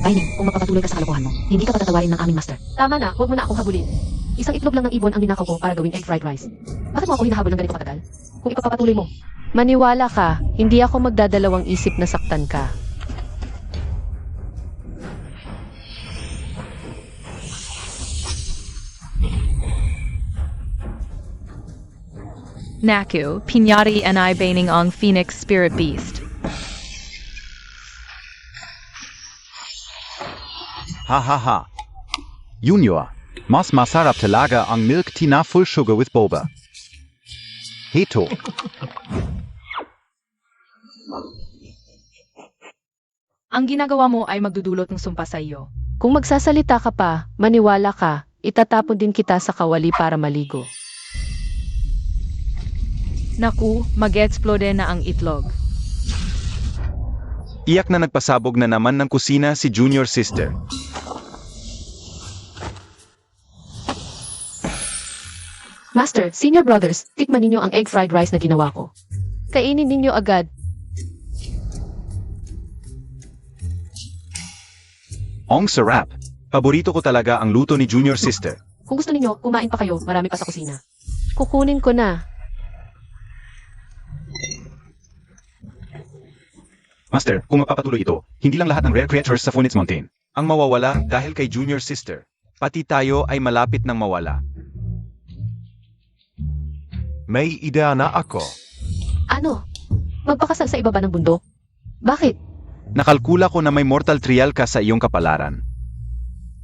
Binding, kung magpapatuloy ka sa kalokohan mo, hindi ka patatawarin ng aming master. Tama na, huwag mo na akong habulin. Isang itlog lang ng ibon ang ninakaw ko para gawing egg fried rice. Bakit mo ako hinahabol ng ganito katagal? Kung ipapatuloy mo. Maniwala ka, hindi ako magdadalawang isip na saktan ka. Naku, Pinyari and I baining ang Phoenix Spirit Beast. Hahaha. Junior, mas masarap talaga ang milk tea na full sugar with boba. Heto. Ang ginagawa mo ay magdudulot ng sumpa sa iyo. Kung magsasalita ka pa, maniwala ka, itatapon din kita sa kawali para maligo. Naku, mag-explode na ang itlog. Iyak na nagpasabog na naman ng kusina si Junior Sister. Master, senior brothers, tikman ninyo ang egg fried rice na ginawa ko. Kainin ninyo agad. Ang sarap. Paborito ko talaga ang luto ni Junior Sister. Kung gusto ninyo, kumain pa kayo, marami pa sa kusina. Kukunin ko na. Master, kung mapapatuloy ito, hindi lang lahat ng rare creatures sa Phoenix Mountain ang mawawala dahil kay Junior Sister. Pati tayo ay malapit ng mawala. May idea na ako. Ano? Magpakasal sa ibaba ng bundok? Bakit? Nakalkula ko na may mortal trial ka sa iyong kapalaran.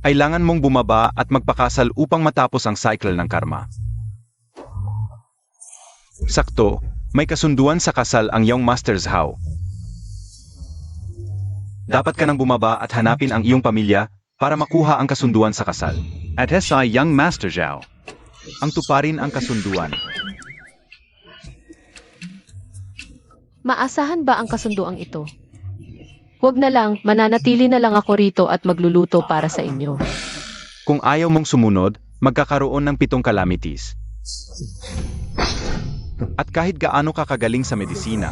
Kailangan mong bumaba at magpakasal upang matapos ang cycle ng karma. Sakto, may kasunduan sa kasal ang iyong Master's How. Dapat ka nang bumaba at hanapin ang iyong pamilya para makuha ang kasunduan sa kasal. At SI Young Master Zhao. Ang tuparin ang kasunduan. Maasahan ba ang kasunduang ito? Huwag na lang, mananatili na lang ako rito at magluluto para sa inyo. Kung ayaw mong sumunod, magkakaroon ng 7 calamities. At kahit gaano ka kagaling sa medisina,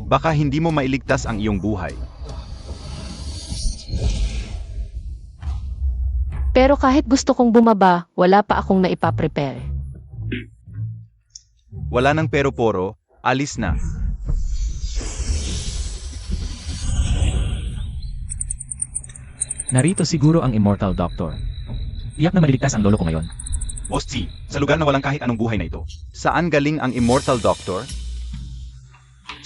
baka hindi mo mailigtas ang iyong buhay. Pero kahit gusto kong bumaba, wala pa akong naipaprepare. Wala nang pero-poro, alis na. Narito siguro ang Immortal Doctor. Tiyak na maliligtas ang lolo ko ngayon. Boss sa lugar na walang kahit anong buhay na ito. Saan galing ang Immortal Doctor?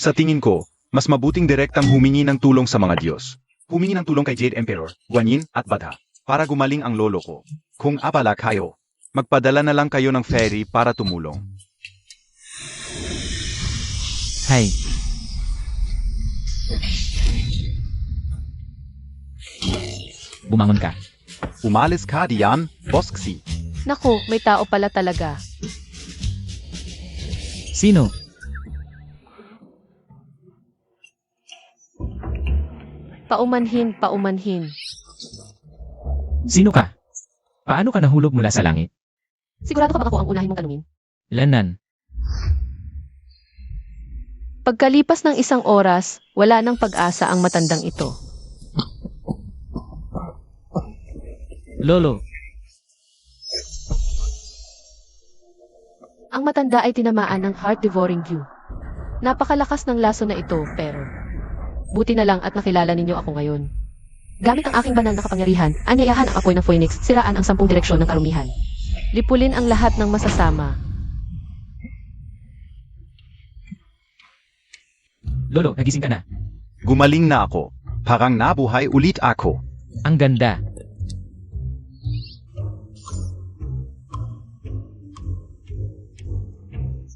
Sa tingin ko, mas mabuting direktang humingi ng tulong sa mga Diyos. Humingi ng tulong kay Jade Emperor, Guanyin at Badha, para gumaling ang lolo ko. Kung abala kayo, magpadala na lang kayo ng ferry para tumulong. Hay. Bumangon ka. Umalis ka diyan, Boss Xi. Naku, may tao pala talaga. Sino? Paumanhin, paumanhin. Sino ka? Paano ka nahulog mula sa langit? Sigurado ka ba ako ang unahin mong tanungin? Lanan. Pagkalipas ng 1 oras, wala nang pag-asa ang matandang ito. Lolo. Ang matanda ay tinamaan ng heart-devouring dew. Napakalakas ng laso na ito, pero buti na lang at nakilala ninyo ako ngayon. Gamit ang aking banal na kapangyarihan, anyayahan ang apoy ng Phoenix, siraan ang 10 direksyon ng karumihan. Lipulin ang lahat ng masasama. Lolo, nagising ka na. Gumaling na ako. Parang nabuhay ulit ako. Ang ganda.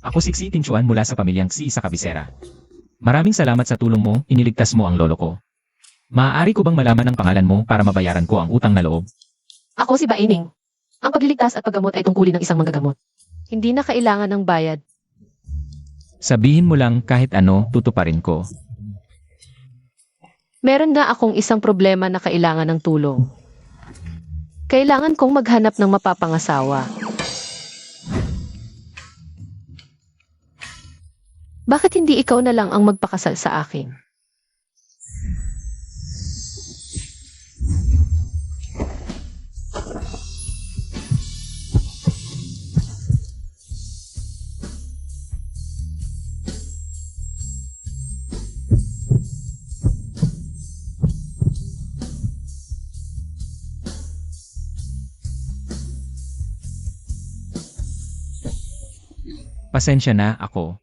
Ako si Xi Tinchuan mula sa pamilyang Xi sa Kabisera. Maraming salamat sa tulong mo, iniligtas mo ang lolo ko. Maaari ko bang malaman ang pangalan mo para mabayaran ko ang utang na loob? Ako si Baining. Ang pagliligtas at paggamot ay tungkulin ng isang manggagamot. Hindi na kailangan ng bayad. Sabihin mo lang kahit ano, tutuparin ko. Meron na akong isang problema na kailangan ng tulong. Kailangan kong maghanap ng mapapangasawa. Bakit hindi ikaw na lang ang magpakasal sa akin? Pasensya na ako.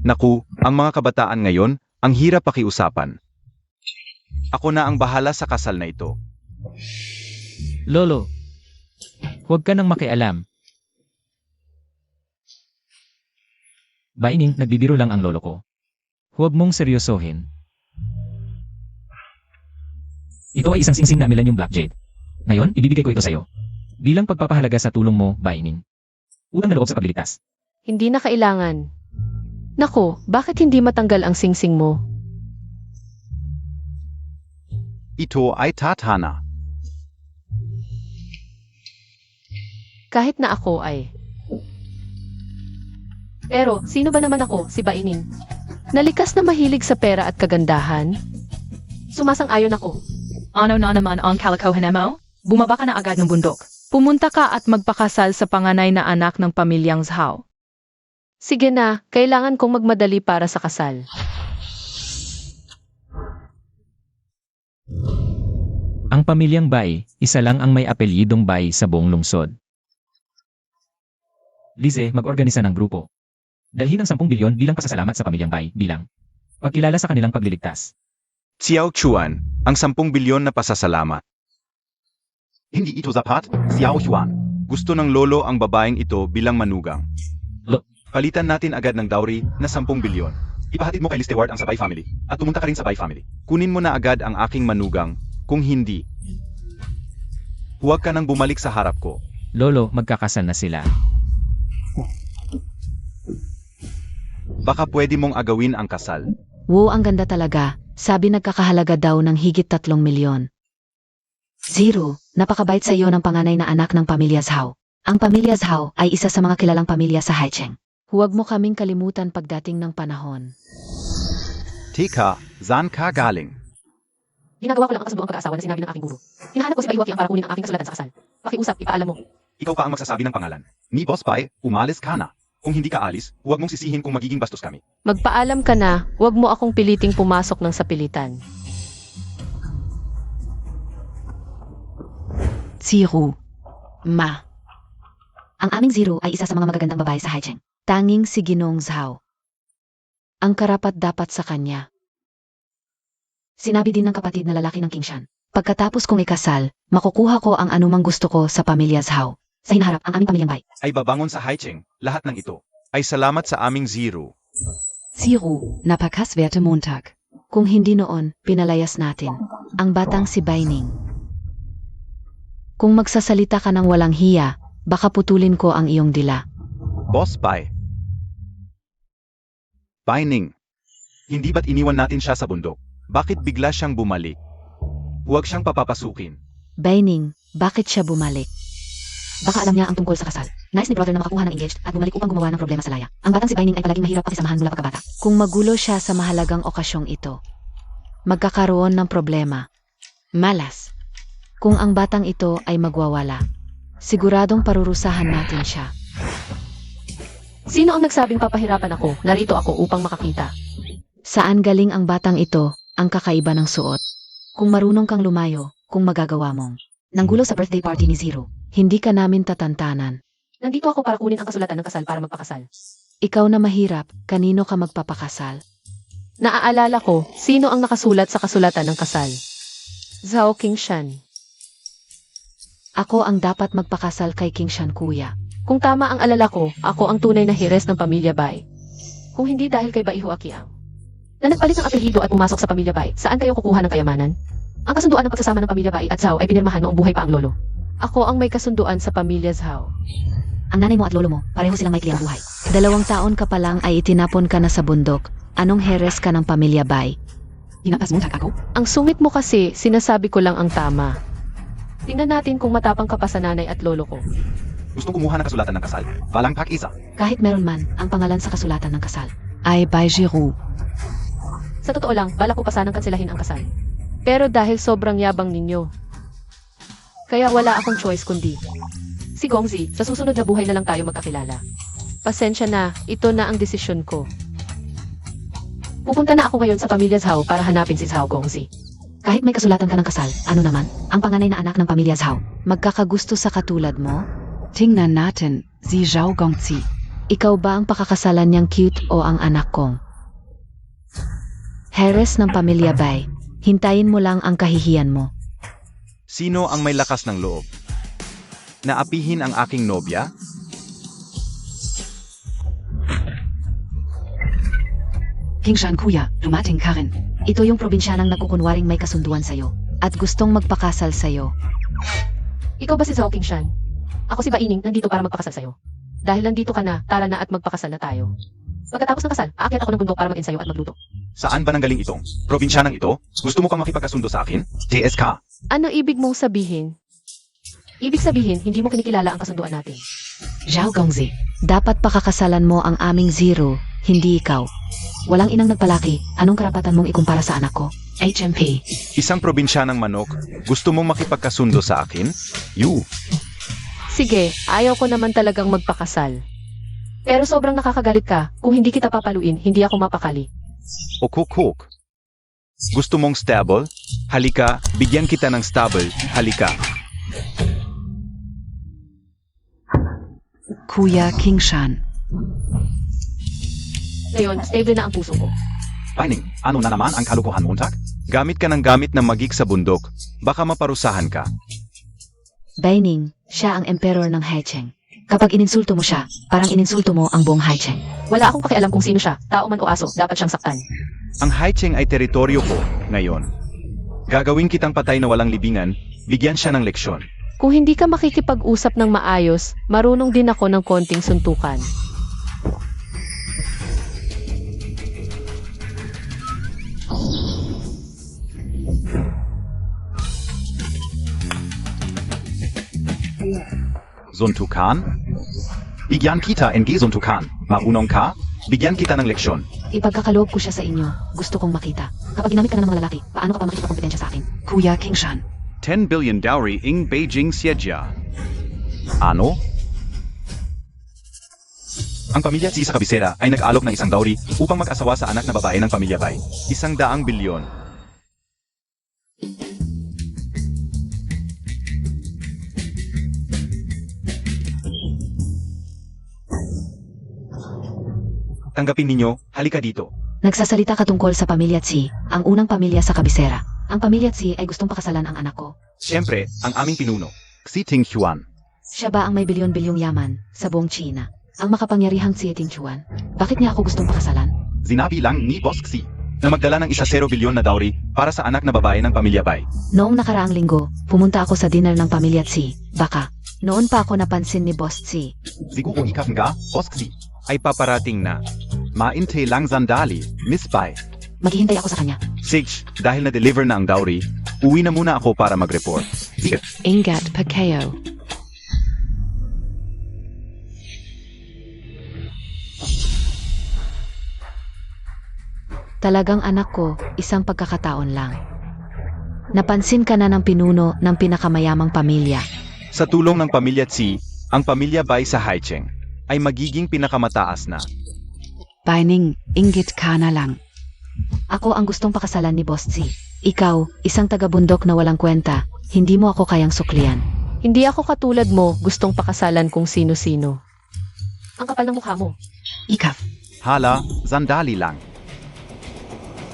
Naku, ang mga kabataan ngayon, ang hirap pakiusapan. Ako na ang bahala sa kasal na ito. Lolo, huwag ka nang makialam. Baining, nagbibiro lang ang lolo ko. Huwag mong seryosohin. Ito ay isang singsing na Millennium Black Jade. Ngayon, ibibigay ko ito sa'yo. Bilang pagpapahalaga sa tulong mo, Baining. Utang na loob sa pagliligtas. Hindi na kailangan. Nako, bakit hindi matanggal ang singsing mo? Ito ay Tathana. Kahit na ako ay. Pero, sino ba naman ako, si Baining? Nalikas na mahilig sa pera at kagandahan? Sumasang-ayon ako. Ano na naman ang kalokohan mo? Bumaba ka na agad ng bundok. Pumunta ka at magpakasal sa panganay na anak ng pamilyang Zhao. Sige na, kailangan kong magmadali para sa kasal. Ang pamilyang Bai, isa lang ang may apelyidong Bai sa buong lungsod. Lize, mag-organisa ng grupo. Dalhin ang 10 bilyon bilang pasasalamat sa pamilyang Bai bilang pagkilala sa kanilang pagliligtas. Xiao Chuan, ang 10 bilyon na pasasalamat. Hindi ito sapat, Xiao Chuan. Gusto ng lolo ang babaeng ito bilang manugang. Palitan natin agad ng dowry na 10 bilyon. Ipahatid mo kay Lee Stewart ang Sabay family at pumunta ka rin sa Bai family. Kunin mo na agad ang aking manugang, kung hindi. Huwag ka nang bumalik sa harap ko. Lolo, magkakasal na sila. Baka pwede mong agawin ang kasal. Wow, ang ganda talaga. Sabi nagkakahalaga daw ng higit 3 milyon. Zero, napakabait sa iyo ng panganay na anak ng pamilya Zhao. Ang pamilya Zhao ay isa sa mga kilalang pamilya sa Haicheng. Huwag mo kaming kalimutan pagdating ng panahon. Tika, saan ka galing? Ginagawa ko lang ang kasunduang pag-aasawa na sinabi ng aking guro. Hinahanap ko si Baiwaki ang para kunin ang aking kasulatan sa kasal. Pakiusap, ipaalam mo. Ikaw pa ang magsasabi ng pangalan. Ni Boss Pai, umalis ka na. Kung hindi ka alis, huwag mong sisihin kung magiging bastos kami. Magpaalam ka na, huwag mo akong piliting pumasok ng sapilitan. Zero. Ma. Ang aming Zero ay isa sa mga magagandang babae sa Haicheng. Tanging si Ginong Zhao. Ang karapat-dapat sa kanya. Sinabi din ng kapatid na lalaki ng King Shan. Pagkatapos kong ikasal, makukuha ko ang anumang gusto ko sa pamilya Zhao. Sa hinaharap ang aming pamilyang Bai. Ay babangon sa Haicheng, lahat ng ito. Ay salamat sa aming Zero. Zero, napakaswerte Montag. Kung hindi noon, pinalayas natin. Ang batang si Baining. Kung magsasalita ka ng walang hiya, baka putulin ko ang iyong dila. Boss Pai. Baining. Hindi ba't iniwan natin siya sa bundok? Bakit bigla siyang bumalik? Huwag siyang papapasukin. Baining, bakit siya bumalik? Baka alam niya ang tungkol sa kasal. Nais ni brother na makakuha ng engaged at bumalik upang gumawa ng problema sa laya. Ang batang si Baining ay palaging mahirap pakisamahan mula pagkabata. Kung magulo siya sa mahalagang okasyong ito, magkakaroon ng problema. Malas. Kung ang batang ito ay magwawala, siguradong parurusahan natin siya. Sino ang nagsabing papahirapan ako? Narito ako upang makakita. Saan galing ang batang ito, ang kakaiba ng suot? Kung marunong kang lumayo, kung magagawa mong. Nanggulo sa birthday party ni Zero. Hindi ka namin tatantanan. Nandito ako para kunin ang kasulatan ng kasal para magpakasal. Ikaw na mahirap, kanino ka magpapakasal? Naaalala ko, sino ang nakasulat sa kasulatan ng kasal? Zhao Qingshan. Ako ang dapat magpakasal kay King Shan kuya. Kung tama ang alala ko, ako ang tunay na hires ng pamilya Bai. Kung hindi dahil kay Baihu Akiang. Na nagpalit ng apelyido at pumasok sa pamilya Bai, saan kayo kukuha ng kayamanan? Ang kasunduan ng pagsasama ng pamilya Bai at Zhao ay pinirmahan noong buhay pa ang lolo. Ako ang may kasunduan sa pamilya Zhao. Ang nanay mo at lolo mo, pareho silang may kliyang buhay. 2 taon ka pa lang ay itinapon ka na sa bundok. Anong heres ka ng pamilya Bai? Hinatas mo sa ako? Ang sungit mo kasi, sinasabi ko lang ang tama. Tingnan natin kung matapang ka pa sa nanay at lolo ko. Gustong kumuha ng kasulatan ng kasal. Walang pakisa. Kahit meron man, ang pangalan sa kasulatan ng kasal. Ay Bai Jiru. Sa totoo lang, balak ko pa sanang kanselahin ang kasal. Pero dahil sobrang yabang ninyo, kaya wala akong choice kundi. Si Gongzi, sa susunod na buhay na lang tayo magkakilala. Pasensya na, ito na ang desisyon ko. Pupunta na ako ngayon sa pamilya Zhao para hanapin si Zhao Gongzi. Kahit may kasulatan ka ng kasal, ano naman, ang panganay na anak ng pamilya Zhao. Magkakagusto sa katulad mo? Tingnan natin, si Zhao Gongzi. ikaw ba ang pakakasalan niyang cute o ang anak kong? Heres ng pamilya Bay, hintayin mo lang ang kahihiyan mo. Sino ang may lakas ng loob? Naapihin ang aking nobya? King Shan kuya, dumating ka rin. Ito yung probinsyanang nagkukunwaring may kasunduan sa'yo at gustong magpakasal sa'yo. Ikaw ba si Zhao Qingshan? Ako si Baining, nandito para magpakasal sa'yo. Dahil nandito ka na, tara na at magpakasal na tayo. Pagkatapos ng kasal, aakyat ako ng bundok para mag-ensayo at magluto. Saan ba nanggaling itong probinsyanang ito? Gusto mo kang makipagkasundo sa akin? JSK. Ano ibig mong sabihin? Ibig sabihin, hindi mo kinikilala ang kasunduan natin. Zhao Gongzi, dapat pakakasalan mo ang aming Zero, hindi ikaw. Walang inang nagpalaki, anong karapatan mong ikumpara sa anak ko? HMP. Isang probinsyanang manok, gusto mong makipagkasundo sa akin? You. Sige, ayaw ko naman talagang magpakasal. Pero sobrang nakakagalit ka, kung hindi kita papaluin, hindi ako mapakali. Okukuk. Gusto mong stable? Halika, bigyan kita ng stable. Halika. Kuya King Shan. Ngayon, stable na ang puso ko. Pining, ano na naman ang kalukuhan montag? Gamit ka ng gamit ng magik sa bundok. Baka maparusahan ka. Baining, siya ang emperor ng Haicheng. Kapag ininsulto mo siya, parang ininsulto mo ang buong Haicheng. Wala akong pakialam kung sino siya, tao man o aso, dapat siyang saktan. Ang Haicheng ay teritoryo ko, ngayon. Gagawin kitang patay na walang libingan, bigyan siya ng leksyon. Kung hindi ka makikipag-usap ng maayos, marunong din ako ng konting suntukan. Suntukan? Bigyan kita ng suntukan. Marunong ka? Bigyan kita ng leksyon. Ipagkakaloob ko siya sa inyo. Gusto kong makita. Kapag ginamit ka na ng mga lalaki, paano ka pa makikipagkompetensya sa akin? Kuya King Shan. 10 billion dowry in Beijing Siedja. Ano? Ang pamilya Xi sa kabisera ay nag-alok ng isang dowry upang mag-asawa sa anak na babae ng pamilya Bai. 100 bilyon. Tanggapin ninyo, halika dito. Nagsasalita ka tungkol sa pamilya Tsi, ang unang pamilya sa kabisera. Ang pamilya Tsi ay gustong pakasalan ang anak ko. Siyempre, ang aming pinuno, Xi Tinghuan. Siya ba ang may bilyon-bilyong yaman sa buong China? Ang makapangyarihang Xi Tingchuan? Bakit niya ako gustong pakasalan? Sinabi lang ni Boss Xi na magdala ng 1 bilyon na dowry para sa anak na babae ng pamilya Bai. Noong nakaraang linggo, pumunta ako sa dinner ng pamilya Tsi. Baka, noon pa ako napansin ni Boss Tsi. Siguro ikaw nga, Boss Xi, ay paparating na. Mainte lang sandali, Miss Bai. Maghihintay ako sa kanya. Sige, dahil na-deliver na ang dowry, uwi na muna ako para mag-report. Sige. Ingat Pacquiao. Talagang anak ko, isang pagkakataon lang. Napansin ka na ng pinuno ng pinakamayamang pamilya. Sa tulong ng pamilya Tsi, ang pamilya Bai sa Haicheng ay magiging pinakamataas na. Baining, inggit ka na lang. Ako ang gustong pakasalan ni Boss Tsi. Ikaw, isang taga-bundok na walang kwenta, hindi mo ako kayang suklian. Hindi ako katulad mo, gustong pakasalan kung sino-sino. Ang kapal ng mukha mo. Ikaw, Hala, sandali lang.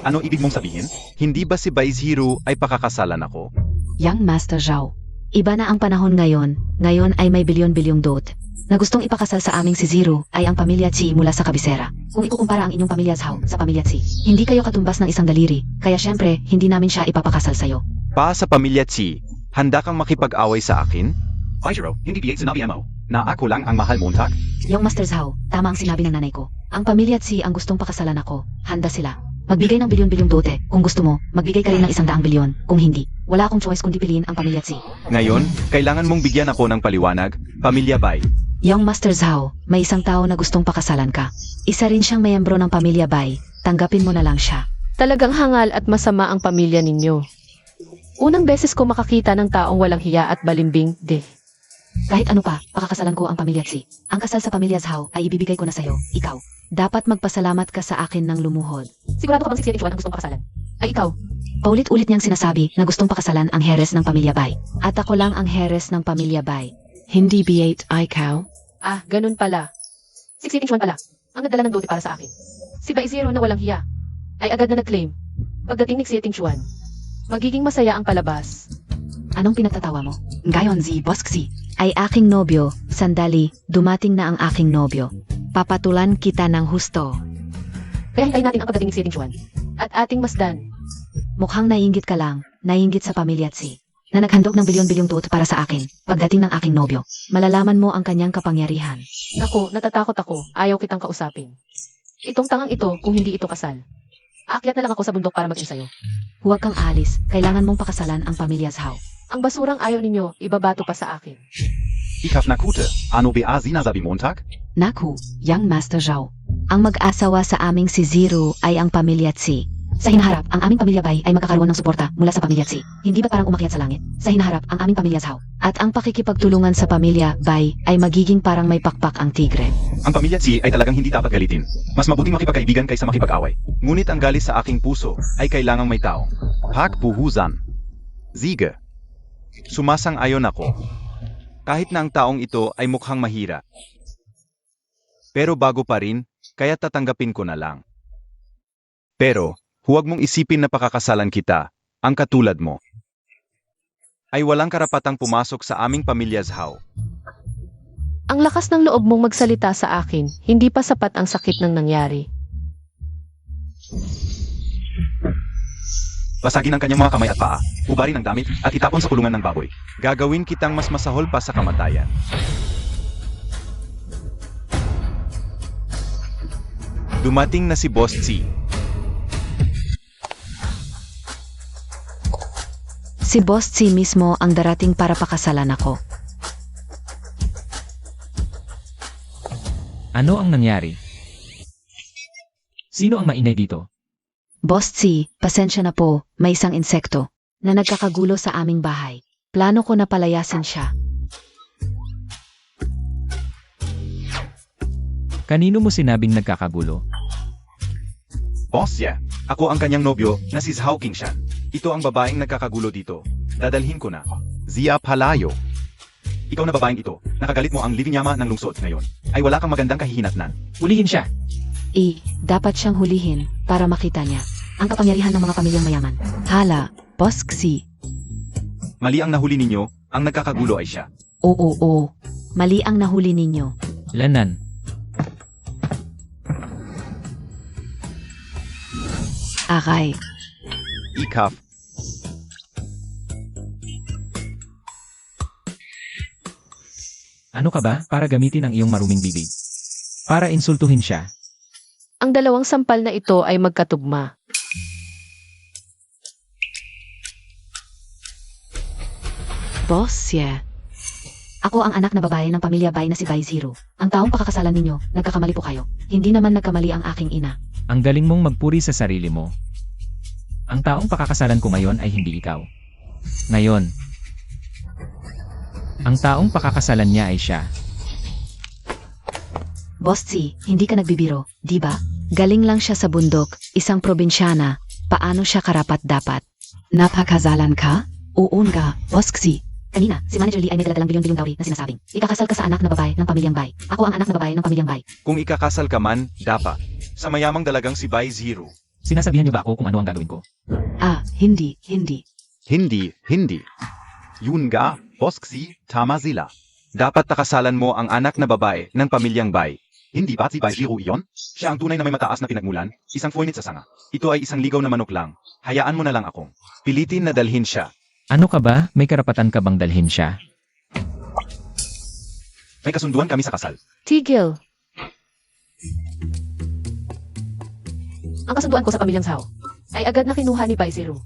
Ano ibig mong sabihin? Hindi ba si Bai Zero ay pakakasalan ako? Young Master Zhao. Iba na ang panahon ngayon ay may bilyon-bilyong dot. Na gustong ipakasal sa aming si Zero ay ang pamilya Tsi mula sa kabisera. Kung ikukumpara ang inyong pamilya Zhao sa pamilya Tsi, hindi kayo katumbas ng isang daliri, kaya syempre, hindi namin siya ipapakasal sa'yo. Pa sa pamilya Tsi, handa kang makipag-away sa akin? Bai Zero, hindi biyay sinabi mo na ako lang ang mahal montag? Young Master Zhao, tama ang sinabi ng nanay ko. Ang pamilya Tsi ang gustong pakasalan ako, handa sila. Magbigay ng bilyon-bilyong dote, kung gusto mo, magbigay ka rin ng 100 bilyon, kung hindi, wala akong choice kundi piliin ang pamilya Tsi. Ngayon, kailangan mong bigyan ako ng paliwanag, pamilya Bai. Young Master Zhao, may isang tao na gustong pakasalan ka. Isa rin siyang miyembro ng pamilya Bai, tanggapin mo na lang siya. Talagang hangal at masama ang pamilya ninyo. Unang beses ko makakita ng taong walang hiya at balimbing, Kahit ano pa, pakakasalan ko ang pamilya Tsi. Ang kasal sa pamilya Zhao ay ibibigay ko na sa'yo, ikaw. Dapat magpasalamat ka sa akin ng lumuhod. Sigurado ka bang si Xie Tingchuan ang gustong pakasalan? Ay ikaw. Paulit-ulit niyang sinasabi na gustong pakasalan ang heres ng pamilya Bai. At ako lang ang heres ng pamilya Bai. Hindi biyait ikaw. Ah, ganun pala. Siksiting Chuan pala, ang nagdala ng dote para sa akin. Si Bai Zero na walang hiya, ay agad na nag-claim. Pagdating ni Siting Chuan, magiging masaya ang palabas. Anong pinagtatawa mo? Ngayon si Boskzi ay aking nobyo. Sandali, dumating na ang aking nobyo. Papatulan kita ng husto. Kaya hintayin natin ang pagdating ni Siting Chuan. At ating masdan. Mukhang naiinggit ka lang, naiinggit sa pamilya Tsi, na naghandog ng bilyon-bilyong tuot para sa akin. Pagdating ng aking nobyo, malalaman mo ang kanyang kapangyarihan. Naku, natatakot ako. Ayaw kitang kausapin. Itong tangang ito kung hindi ito kasal. Aakyat na lang ako sa bundok para mag-ensayo. Huwag kang aalis, kailangan mong pakasalan ang pamilya Zhao. Ang basurang ayaw ninyo, ibabato pa sa akin. Ikaf Nakute, ano ba sinasabi Montag? Naku, Young Master Zhao. Ang mag-asawa sa aming si Zero ay ang pamilya Tsi. Sa hinaharap, ang aming pamilya Bai ay magkakaroon ng suporta mula sa pamilya Tsi. Hindi ba parang umakyat sa langit? Sa hinaharap, ang aming pamilya Zhao. At ang pakikipagtulungan sa pamilya Bai ay magiging parang may pakpak ang tigre. Ang pamilya Tsi ay talagang hindi dapat galitin. Mas mabuting makipagkaibigan kaysa makipag-away. Ngunit ang galis sa aking puso ay kailangang may tao. Hagpuhuzan. Ziege. Sumasang-ayon ako. Kahit na ang taong ito ay mukhang mahira. Pero bago pa rin, kaya tatanggapin ko na lang. Pero, huwag mong isipin na pakakasalan kita, ang katulad mo. Ay walang karapatang pumasok sa aming pamilya Zhao. Ang lakas ng loob mong magsalita sa akin, hindi pa sapat ang sakit ng nangyari. Basagin ang kanyang mga kamay at paa, ubarin ang damit, at itapon sa kulungan ng baboy. Gagawin kitang mas masahol pa sa kamatayan. Dumating na si Boss Tsi. Si Boss Tsi mismo ang darating para pakasalan ako. Ano ang nangyari? Sino ang maingay dito? Boss Tsi, pasensya na po, may isang insekto na nagkakagulo sa aming bahay. Plano ko na palayasin siya. Kanino mo sinabing nagkakagulo? Boss, yeah. Ako ang kanyang nobyo na si Zhao Qingshan. Ito ang babaeng nagkakagulo dito. Dadalhin ko na. Zia Palayo. Ikaw na babaeng ito, nakagalit mo ang living yama ng lungsod ngayon. Ay wala kang magandang kahihinatnan. Hulihin siya! Dapat siyang hulihin para makita niya ang kapangyarihan ng mga pamilyang mayaman. Hala, Boss Xi. Mali ang nahuli ninyo, ang nagkakagulo ay siya. Oo. Mali ang nahuli ninyo. Lanan. Aray. Ikaf. Ano ka ba para gamitin ang iyong maruming bibig? Para insultuhin siya. Ang dalawang sampal na ito ay magkatugma. Boss, yeah. Ako ang anak na babae ng pamilya Bai na si Bai Zero. Ang taong pakakasalan ninyo, nagkakamali po kayo. Hindi naman nagkamali ang aking ina. Ang galing mong magpuri sa sarili mo. Ang taong pakakasalan ko ngayon ay hindi ikaw. Ngayon, ang taong pakakasalan niya ay siya. Boss Tsi, hindi ka nagbibiro, di ba? Galing lang siya sa bundok, isang probinsyana. Paano siya karapat-dapat? Napakazalan ka? Oo nga, Boss Tsi. Kanina, si Manager Lee ay may daladalang bilyon-bilyong dowry na sinasabing, ikakasal ka sa anak na babae ng pamilyang Bai. Ako ang anak na babae ng pamilyang Bai. Kung ikakasal ka man, dapat. Sa mayamang dalagang si Bai Zero. Sinasabihan niyo ba ako kung ano ang gagawin ko? Hindi. Hindi. Yun nga, Boss Xi, tama sila. Dapat takasalan mo ang anak na babae ng pamilyang Bai. Hindi ba si Bai Zero iyon? Siya ang tunay na may mataas na pinagmulan, isang foinit sa sanga. Ito ay isang ligaw na manok lang. Hayaan mo na lang akong pilitin na dalhin siya. Ano ka ba? May karapatan ka bang dalhin siya? May kasunduan kami sa kasal. Tigil. Ang kasunduan ko sa pamilyang Zhao ay agad na kinuha ni Bai Zero.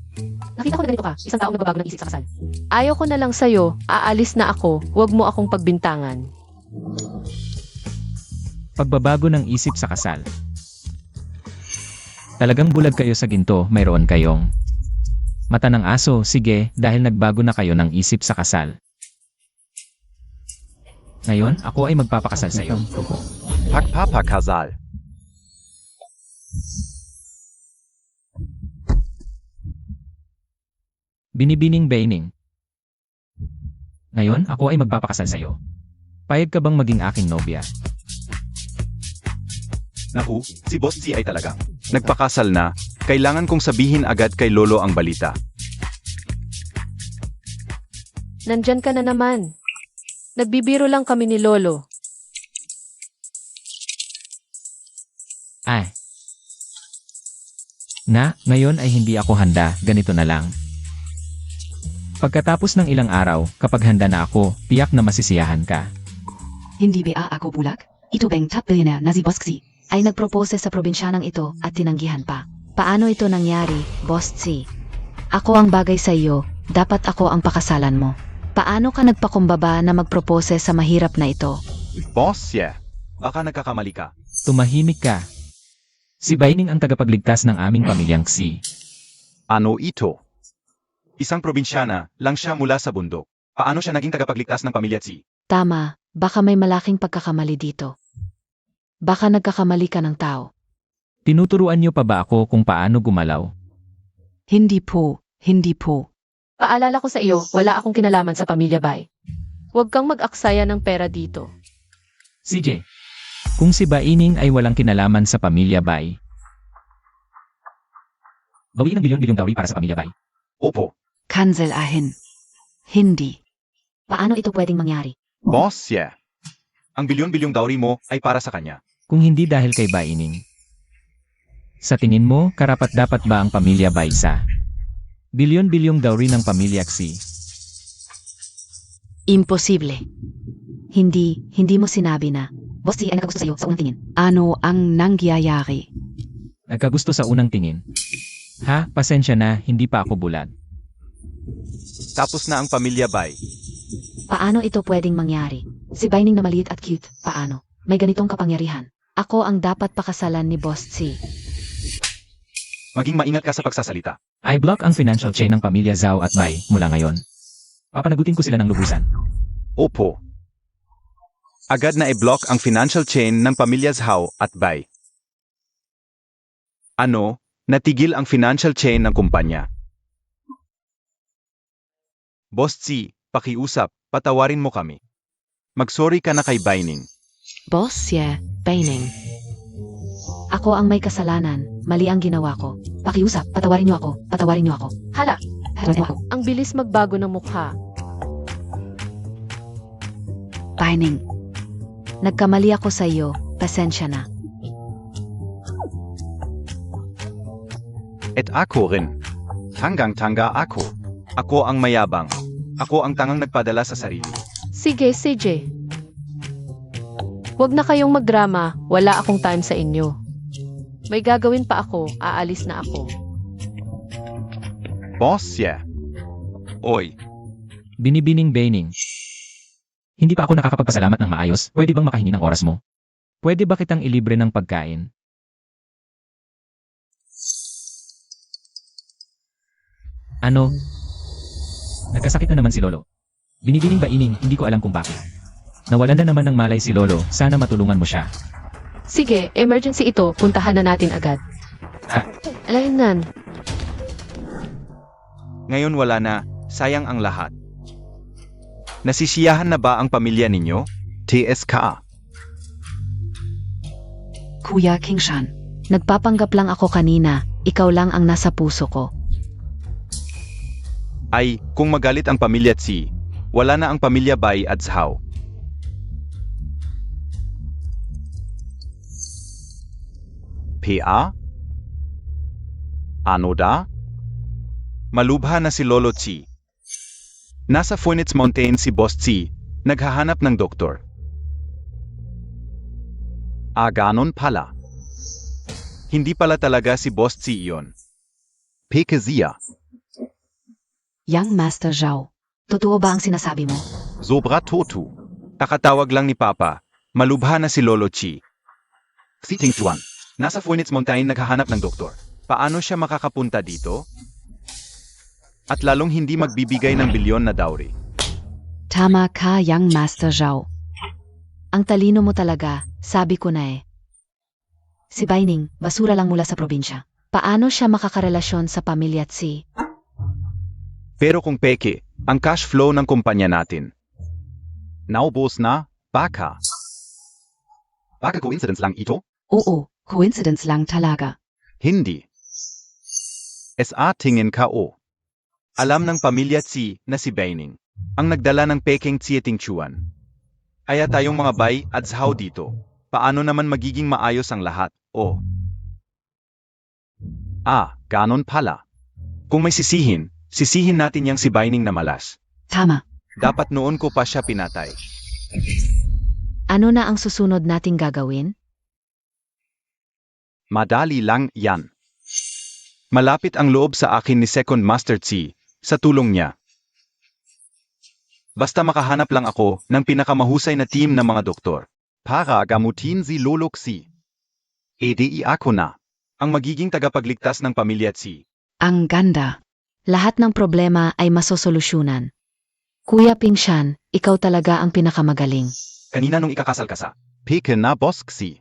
Nakita ko na ganito ka, isang taong nagbabago ng isip sa kasal. Ayaw ko na lang sa'yo, aalis na ako, huwag mo akong pagbintangan. Pagbabago ng isip sa kasal. Talagang bulag kayo sa ginto, mayroon kayong mata ng aso, sige, dahil nagbago na kayo ng isip sa kasal. Ngayon, ako ay magpapakasal sa iyo. Pagpapakasal. Binibining Baining. Ngayon, ako ay magpapakasal sa iyo. Payag ka bang maging aking nobya? Naku, si Boss T ay talaga. Nagpakasal na, kailangan kong sabihin agad kay Lolo ang balita. Nandyan ka na naman. Nagbibiro lang kami ni Lolo. Ay. Ngayon ay hindi ako handa, ganito na lang. Pagkatapos ng ilang araw, kapag handa na ako, tiyak na masisiyahan ka. Hindi ba ako bulak? Ito bang top billionaire na si Boss Xi ay nagpropose sa probinsyanang ito at tinanggihan pa. Paano ito nangyari, Boss Xi? Ako ang bagay sa iyo, dapat ako ang pakasalan mo. Paano ka nagpakumbaba na magpropose sa mahirap na ito? Boss, yeah. Baka nagkakamali ka. Tumahimik ka. Si Baining ang tagapagligtas ng aming pamilyang Xi. Ano ito? Isang probinsyana lang siya mula sa bundok. Paano siya naging tagapagligtas ng pamilya T? Tama, baka may malaking pagkakamali dito. Baka nagkakamali ka ng tao. Tinuturuan niyo pa ba ako kung paano gumalaw? Hindi po, hindi po. Paalala ko sa iyo, wala akong kinalaman sa pamilya Bai. Huwag kang mag-aksaya ng pera dito. CJ, kung si Baining ay walang kinalaman sa pamilya Bai, bawiin ang bilyon-bilyong dowry para sa pamilya Bai. Opo. Cancel ahin. Hindi. Paano ito pwedeng mangyari? Boss, yeah. Ang bilyon-bilyong dowry mo ay para sa kanya. Kung hindi dahil kay Baining. Sa tingin mo, karapat-dapat ba ang pamilya Bai sa bilyon-bilyong dowry ng pamilya Xi? Imposible. Hindi mo sinabi na. Boss T ay nagkagusto sa'yo sa unang tingin. Ano ang nangyayari? Nagkagusto sa unang tingin. Ha, pasensya na, hindi pa ako bulag. Tapos na ang pamilya Bai. Paano ito pwedeng mangyari? Si Baining na maliit at cute, paano? May ganitong kapangyarihan. Ako ang dapat pakasalan ni Boss Xi. Maging maingat ka sa pagsasalita. I-block ang financial chain ng pamilya Zhao at Bai mula ngayon. Papanagutin ko sila ng lubusan. Opo. Agad na i-block ang financial chain ng pamilya Zhao at Bai. Ano? Natigil ang financial chain ng kumpanya. Boss T, pakiusap, patawarin mo kami. Magsorry ka na kay Baining. Boss Baining. Ako ang may kasalanan. Mali ang ginawa ko. Pakiusap, patawarin niyo ako. Patawarin niyo ako. Hala, Patawarin niyo ako. ang bilis magbago ng mukha. Baining. Nagkamali ako sa iyo, pasensya na. At ako rin. Tanggang-tanga ako. Ako ang mayabang. Ako ang tangang nagpadala sa sarili. Sige, CJ. Huwag na kayong magdrama, wala akong time sa inyo. May gagawin pa ako, aalis na ako. Boss, yeah. Oy, Binibining Baining. Hindi pa ako nakakapagpasalamat ng maayos, pwede bang makahingi ng oras mo? Pwede ba kitang ilibre ng pagkain? Ano? Nagkasakit na naman si Lolo. Binibining Baining, hindi ko alam kung bakit. Nawalan na naman ng malay si Lolo, sana matulungan mo siya. Sige, emergency ito, puntahan na natin agad. Ah. Alainan, ngayon wala na, sayang ang lahat. Nasisiyahan na ba ang pamilya ninyo? TSK. Kuya Kingshan. Nagpapanggap lang ako kanina, ikaw lang ang nasa puso ko. Ay, kung magalit ang pamilya Tsi, wala na ang pamilya Bai at Zhao. PA? Ano da? Malubha na si Lolo Tsi. Nasa Phoenix Mountain si Boss Tsi, naghahanap ng doktor. Ganon pala. Hindi pala talaga si Boss Tsi iyon. Pekezia. Young Master Zhao. Totoo ba ang sinasabi mo? Sobra totu. Kakatawag lang ni Papa, malubha na si Lolo Chi. Si Ting Chuan, nasa Phoenix Mountain naghahanap ng doktor. Paano siya makakapunta dito? At lalong hindi magbibigay ng bilyon na dowry. Tama ka, Young Master Zhao. Ang talino mo talaga, sabi ko na eh. Si Baining, basura lang mula sa probinsya. Paano siya makakarelasyon sa pamilya Tsi? Pero kung peke, ang cash flow ng kumpanya natin. Naubos na, baka. Baka coincidence lang ito? Oo, Coincidence lang talaga. Hindi. SA tingin ko. Alam ng pamilya Tsi na si Baining ang nagdala ng peking Tsieting Chuan. Kaya tayong mga bay at zhaw dito. Paano naman magiging maayos ang lahat? O. Ganon pala. Kung may sisihin natin yang si Baining na malas. Tama. Dapat noon ko pa siya pinatay. Ano na ang susunod nating gagawin? Madali lang yan. Malapit ang loob sa akin ni Second Master Tsi sa tulong niya. Basta makahanap lang ako ng pinakamahusay na team ng mga doktor para gamutin si Lolo Tsi. Edi ako na ang magiging tagapagligtas ng pamilya Tsi. Ang ganda. Lahat ng problema ay masosolusyunan. Kuya Pingshan, ikaw talaga ang pinakamagaling. Kanina nung ikakasal ka sa Peke na Boss Tsi.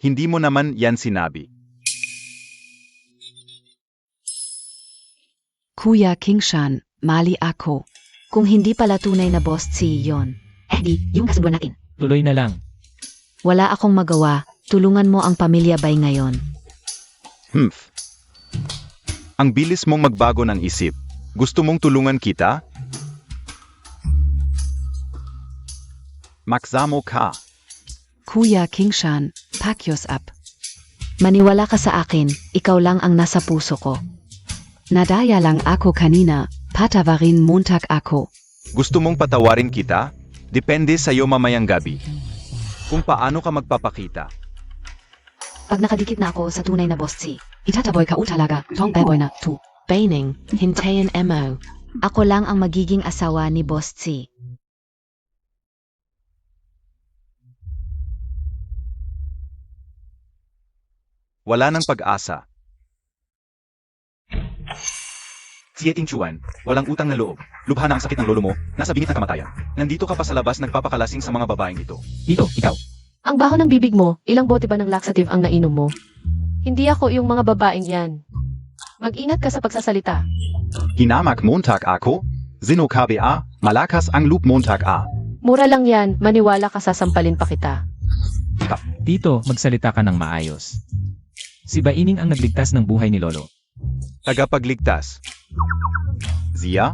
Hindi mo naman yan sinabi. Kuya Kingshan, mali ako. Kung hindi pala tunay na boss si yon. Di, yung kasunduan natin. Tuloy na lang. Wala akong magawa, tulungan mo ang pamilya Bay ngayon. Ang bilis mong magbago ng isip. Gusto mong tulungan kita? Maksamo ka. Kuya Kingshan, pakyos up. Maniwala ka sa akin, ikaw lang ang nasa puso ko. Nadaya lang ako kanina, patawarin montag ako. Gusto mong patawarin kita? Depende sa'yo mamayang gabi. Kung paano ka magpapakita. Pag nakadikit na ako sa tunay na boss si, itataboy ka talaga, tong beboy na tu. Baining, hintayin mo. Ako lang ang magiging asawa ni Boss Tsi. Wala nang pag-asa. Tsieting Chuan, walang utang na loob. Lubha na ang sakit ng lolo mo, nasa bingit ng kamatayan. Nandito ka pa sa labas nagpapakalasing sa mga babaeng ito. Dito, ikaw. Ang baho ng bibig mo, ilang bote ba ng laxative ang nainom mo? Hindi ako yung mga babaeng yan. Mag-ingat ka sa pagsasalita. Hinamak Montag ako? Zino KBA, malakas ang loop Montag A. Mura lang yan, maniwala ka, sasampalin pa kita. Dito, magsalita ka ng maayos. Si Baining ang nagligtas ng buhay ni Lolo. Tagapagligtas. Zia?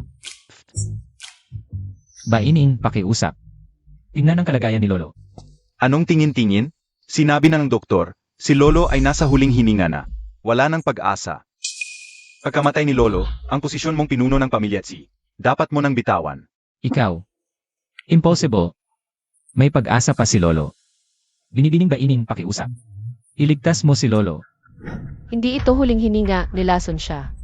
Baining, pakiusap. Tingnan ang kalagayan ni Lolo. Anong tingin-tingin? Sinabi na ng doktor, si Lolo ay nasa huling hininga na. Wala nang pag-asa. Pagkamatay ni Lolo, ang posisyon mong pinuno ng pamilya Tsi. Dapat mo nang bitawan. Ikaw. Impossible. May pag-asa pa si Lolo. Binibining Baining, pakiusap. Iligtas mo si Lolo. Hindi ito huling hininga, nilason siya.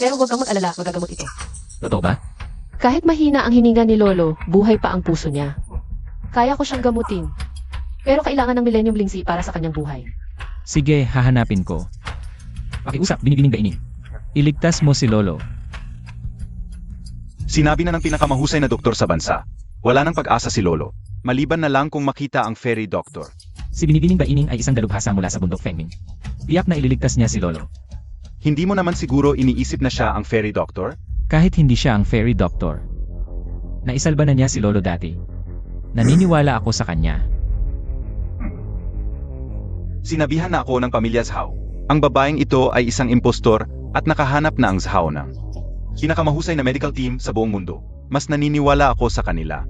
Pero huwag kang mag-alala, magagamot ito. Totoo ba? Kahit mahina ang hininga ni Lolo, buhay pa ang puso niya. Kaya ko siyang gamutin. Pero kailangan ng Millennium Lingsi para sa kanyang buhay. Sige, hahanapin ko. Pakiusap, binibining Baining. Iligtas mo si Lolo. Sinabi na ng pinakamahusay na doktor sa bansa. Wala nang pag-asa si Lolo. Maliban na lang kung makita ang fairy doctor. Si binibining Baining ay isang dalubhasa mula sa bundok Fengming. Tiyak na ililigtas niya si Lolo. Hindi mo naman siguro iniisip na siya ang fairy doctor? Kahit hindi siya ang fairy doctor. Naisalba na niya si Lolo dati. Naniniwala ako sa kanya. Sinabihan na ako ng pamilya Zhao. Ang babaeng ito ay isang impostor at nakahanap na ang Zhao ng pinakamahusay na medical team sa buong mundo. Mas naniniwala ako sa kanila.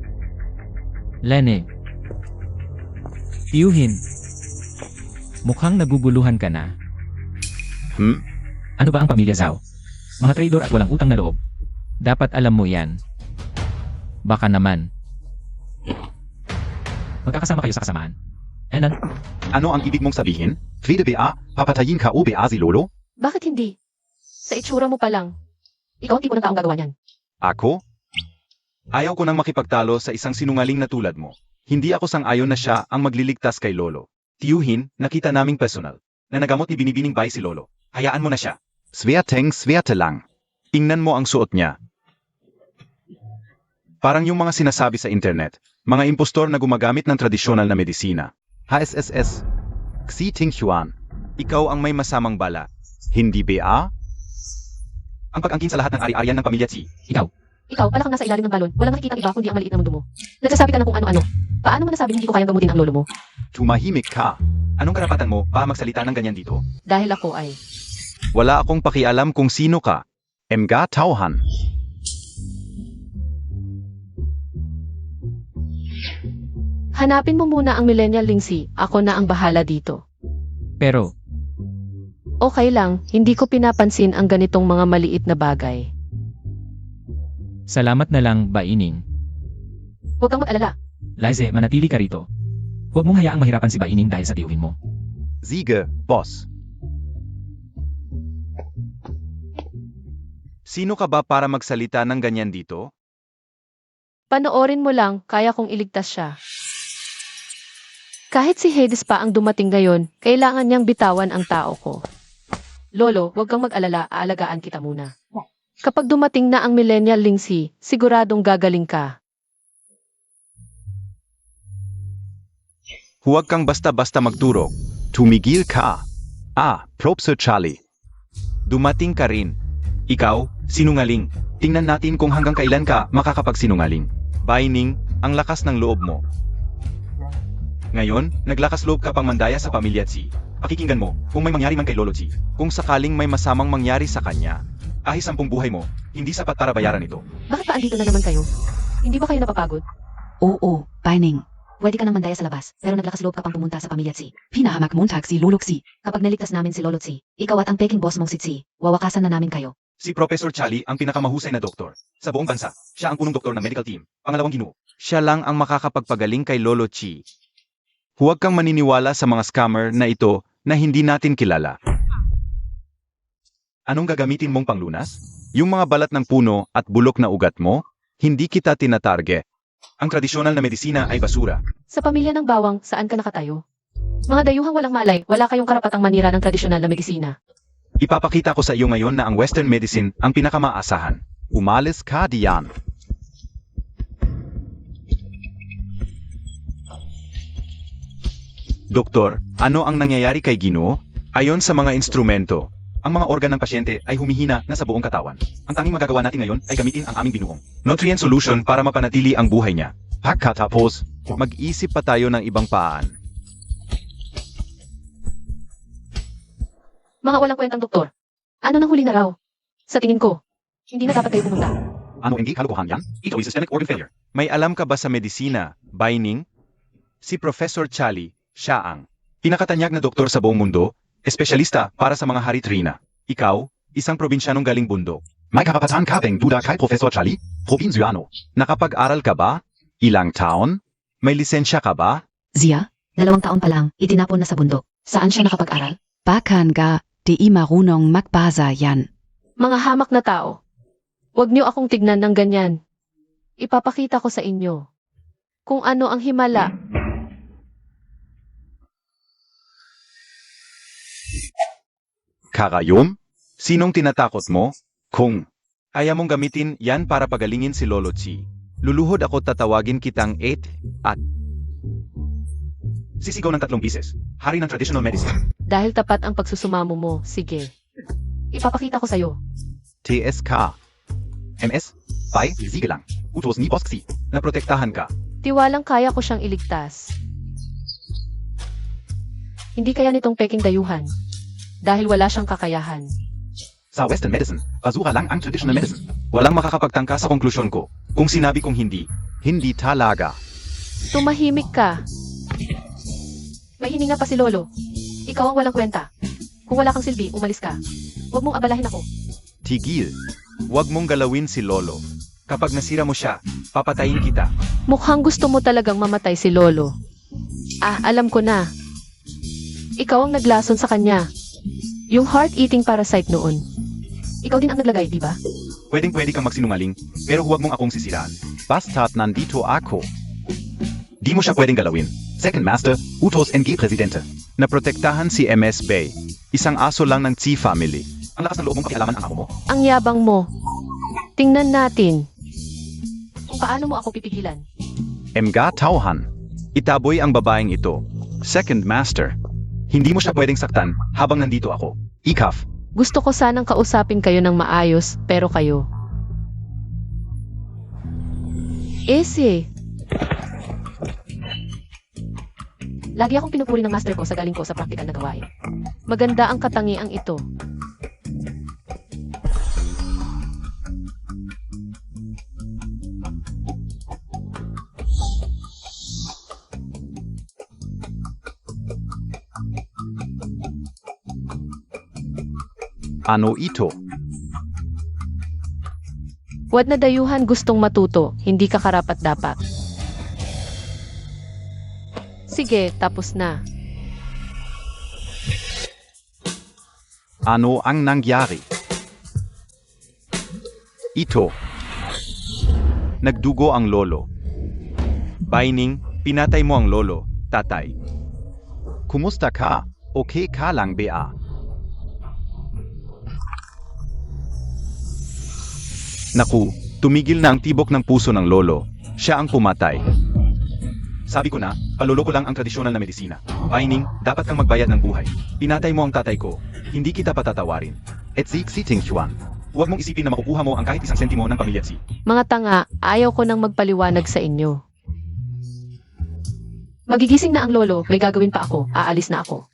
Lene. Tiyuhin. Mukhang naguguluhan ka na. Ano ba ang pamilya Zhao? Mga traidor at walang utang na loob. Dapat alam mo yan. Baka naman. Magkakasama kayo sa kasamaan. Ano ang ibig mong sabihin? Frida BA, papatayin ka o BA si Lolo? Bakit hindi? Sa itsura mo pa lang. Ikaw ang tipo ng taong gagawa niyan. Ako? Ayaw ko nang makipagtalo sa isang sinungaling na tulad mo. Hindi ako sang-ayon na siya ang magliligtas kay Lolo. Tiyuhin, nakita naming personal na nagamot ni Binibining Bay si Lolo. Hayaan mo na siya. Swerte lang. Tingnan mo ang suot niya. Parang yung mga sinasabi sa internet, mga impostor na gumagamit ng tradisyonal na medisina. HSSS. Xi Ting Xuan. Ikaw ang may masamang bala. Hindi BA? Ang pag-angkin sa lahat ng ari-arian ng pamilya Tsi. Ikaw. Ikaw, pala kang nasa ilalim ng balon. Walang nakikitang iba kundi ang maliit na mundo mo. Nagsasabi ka ng kung ano-ano. Paano mo nasabing hindi ko kayang gamutin ang lolo mo? Tumahimik ka. Anong karapatan mo pa magsalita ng ganyan dito? Dahil ako ay... Wala akong pakialam kung sino ka. Mga tauhan. Hanapin mo muna ang Millennial Lingsi. Ako na ang bahala dito. Pero, Okay lang, hindi ko pinapansin ang ganitong mga maliit na bagay. salamat na lang, Baining. Huwag kang mag-alala. Lize, manatili ka rito. Huwag mong hayaang mahirapan si Baining dahil sa tiyuhin mo. Sige, boss. Sino ka ba para magsalita ng ganyan dito? Panoorin mo lang, kaya kong iligtas siya. Kahit si Hades pa ang dumating ngayon, kailangan niyang bitawan ang tao ko. Lolo, huwag kang mag-alala. Aalagaan kita muna. Kapag dumating na ang Millennial Lingsi, siguradong gagaling ka. Huwag kang basta-basta magturo. Tumigil ka. Professor Charlie. Dumating ka rin. Ikaw, sinungaling. Tingnan natin kung hanggang kailan ka makakapagsinungaling. Baining, ang lakas ng loob mo. Ngayon, naglakas loob ka pang mandaya sa pamilya Tsi. Pakikinggan mo, kung may mangyari man kay Lolo Tsi, kung sakaling may masamang mangyari sa kanya, kahit 10 buhay mo, hindi sapat para bayaran ito. Bakit pa andito na naman kayo? Hindi ba kayo napapagod? Oo, Baining. Pwede ka nang mandaya sa labas, pero naglakas loob ka pang pumunta sa pamilya Tsi. Pinahamak montag si Lolo Tsi. Kapag naligtas namin si Lolo Tsi, ikaw at ang peking boss mong si Tsi, wawakasan na namin kayo. Si Professor Charlie ang pinakamahusay na doktor sa buong bansa. Siya ang punong doktor ng medical team, pangalawang ginoo. Siya lang ang makakapagpagaling kay Lolo Chi. Huwag kang maniniwala sa mga scammer na ito na hindi natin kilala. Anong gagamitin mong panglunas? Yung mga balat ng puno at bulok na ugat mo? Hindi kita tinatarget. Ang tradisyonal na medisina ay basura. Sa pamilya ng bawang, saan ka nakatayo? Mga dayuhang walang malay, wala kayong karapatang manira ng tradisyonal na medisina. Ipapakita ko sa iyo ngayon na ang Western medicine ang pinakamaasahan. Umalis ka diyan. Doktor, ano ang nangyayari kay Ginoo? Ayon sa mga instrumento, ang mga organ ng pasyente ay humihina na sa buong katawan. Ang tanging magagawa natin ngayon ay gamitin ang aming binuong nutrient solution para mapanatili ang buhay niya. Pagkatapos, mag-isip pa tayo ng ibang paan. Mga walang kwentang doktor. Ano nang huli na raw? Sa tingin ko, hindi na dapat kayo pumunta. Ano hindi kalokohan yan? Ito ay systemic organ failure. May alam ka ba sa medisina, Baining? Si Professor Charlie, siya ang pinakatanyag na doktor sa buong mundo, espesyalista para sa mga haritrina. Ikaw, isang probinsyanong galing bundok. May karapatan ka bang duda kay Professor Charlie? Probinsyano. Nakapag-aral ka ba? Ilang taon? May lisensya ka ba? Zia, 2 taon pa lang, itinapon na sa bundok. Saan siya nakapag-aral? Bakan ga, di marunong magbasa yan. Mga hamak na tao. Huwag niyo akong tignan ng ganyan. Ipapakita ko sa inyo kung ano ang himala. Karayom? Sinong tinatakot mo? Kung ayaw mong gamitin yan para pagalingin si Lolo Chi, luluhod ako tatawagin kitang 8 at sisigaw ng 3 bises. Hari ng traditional medicine. Dahil tapat ang pagsusumamo mo, sige. Ipapakita ko sa'yo. TSK. MS. Pai, sige lang. Utos ni Boski. Naprotektahan ka. Tiwalang kaya ko siyang iligtas. Hindi kaya nitong peking dayuhan. Dahil wala siyang kakayahan. Sa Western medicine, basura lang ang traditional medicine. Walang makakapagtangka sa konklusyon ko. Kung sinabi kong hindi, hindi talaga. Tumahimik ka. May hininga pa si Lolo. Ikaw ang walang kwenta. Kung wala kang silbi, umalis ka. Huwag mong abalahin ako. Tigil. Huwag mong galawin si Lolo. Kapag nasira mo siya, papatayin kita. Mukhang gusto mo talagang mamatay si Lolo. Alam ko na. Ikaw ang naglason sa kanya. Yung heart-eating parasite noon. Ikaw din ang naglagay, di ba? Pwedeng-pwede kang magsinungaling, pero huwag mong akong sisiraan. Basta't nandito ako. Di mo siya pwedeng galawin. Second Master, Utos NG Presidente. Naprotektahan si MS Bay. Isang aso lang ng Tsi family. Ang lakas ng loob mong pakialaman ang ako mo. Ang yabang mo. Tingnan natin. Kung paano mo ako pipigilan. Mga tauhan. Itaboy ang babaeng ito. Second Master. Hindi mo siya pwedeng saktan habang nandito ako. Ikaf. Gusto ko sanang kausapin kayo ng maayos, pero kayo. Ese, Lagi akong pinupuri ng master ko sa galing ko sa practical na gawain. maganda ang katangiang ito. Ano ito? Wad na dayuhan gustong matuto, hindi ka karapat-dapat. Sige, tapos na. Ano ang nangyari? Ito. Nagdugo ang lolo. Baining, pinatay mo ang lolo, tatay. Kumusta ka? Okay ka lang, Bea? Naku, tumigil na ang tibok ng puso ng lolo. Siya ang pumatay. Sabi ko na, palolo ko lang ang tradisyonal na medisina. Baining, dapat kang magbayad ng buhay. Pinatay mo ang tatay ko. Hindi kita patatawarin. Et zik si Ting Xuan. Huwag mong isipin na makukuha mo ang kahit isang sentimo ng pamilya si. Mga tanga, ayaw ko nang magpaliwanag sa inyo. Magigising na ang lolo, may gagawin pa ako, aalis na ako.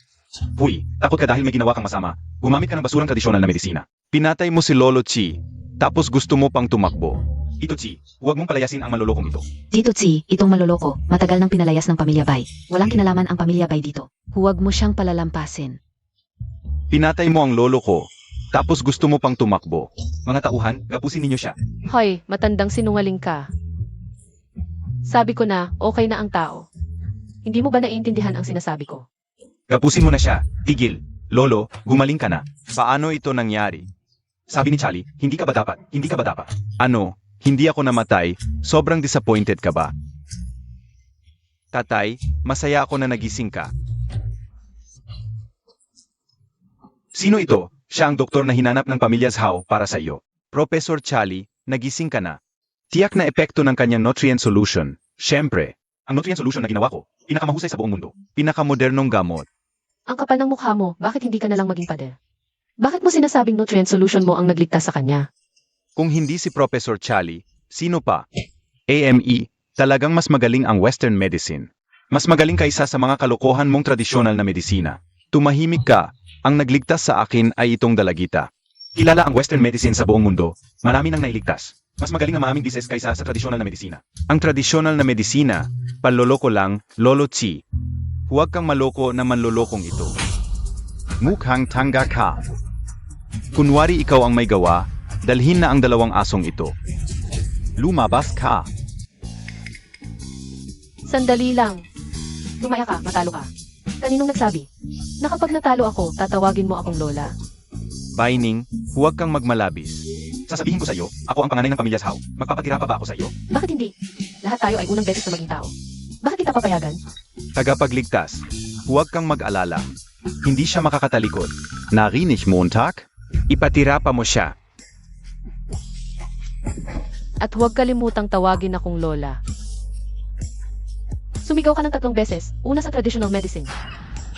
Huy, takot ka dahil may ginawa kang masama. Gumamit ka ng basurang tradisyonal na medisina. Pinatay mo si Lolo Chi, tapos gusto mo pang tumakbo. Ito Chi, huwag mong palayasin ang manlolokong ito. Dito Tsi, itong maloloko, matagal nang pinalayas ng pamilya Bay. Walang kinalaman ang pamilya Bay dito. Huwag mo siyang palalampasin. Pinatay mo ang lolo ko, tapos gusto mo pang tumakbo. Mga tauhan, gapusin ninyo siya. Hoy, matandang sinungaling ka. Sabi ko na, okay na ang tao. Hindi mo ba naiintindihan ang sinasabi ko? Gapusin mo na siya. Tigil. Lolo, gumaling ka na. Paano ito nangyari? Sabi ni Charlie, hindi ka ba dapat? Hindi ka ba dapat? Ano? Hindi ako namatay? Sobrang disappointed ka ba? Tatay, masaya ako na nagising ka. Sino ito? Siya ang doktor na hinanap ng pamilya Zhao para sa iyo. Professor Charlie, nagising ka na. Tiyak na epekto ng kanyang nutrient solution. Siyempre, ang nutrient solution na ginawa ko, pinakamahusay sa buong mundo. Pinakamodernong gamot. Ang kapal ng mukha mo, bakit hindi ka na lang maging pader? Bakit mo sinasabing nutrient solution mo ang nagligtas sa kanya? Kung hindi si Professor Charlie, sino pa? AME, talagang mas magaling ang Western medicine. Mas magaling kaysa sa mga kalokohan mong tradisyonal na medisina. Tumahimik ka, ang nagligtas sa akin ay itong dalagita. Kilala ang Western medicine sa buong mundo, marami nang nailigtas. Mas magaling ang maraming disease kaysa sa tradisyonal na medisina. Ang tradisyonal na medisina, panloloko lang, Lolo Chi. Huwag kang maloko na manlolokong ito. Mukhang tanga ka. Kunwari ikaw ang may gawa, dalhin na ang dalawang asong ito. Lumabas ka. Sandali lang. Lumaya ka, matalo ka. Kaninong nagsabi? Na kapag natalo ako, tatawagin mo akong lola. Baining, huwag kang magmalabis. Sasabihin ko sa iyo, ako ang panganay ng pamilya Zhao. Magpapatira pa ba ako sa iyo? Bakit hindi? Lahat tayo ay unang beses na maging tao. Bakit kita papayagan? Tagapagligtas, huwag kang mag-alala. Hindi siya makakatalikod. Narinig mo, Montag? Ipatira pa mo siya. At huwag kalimutang tawagin akong lola. Sumigaw ka ng 3 beses, una sa traditional medicine.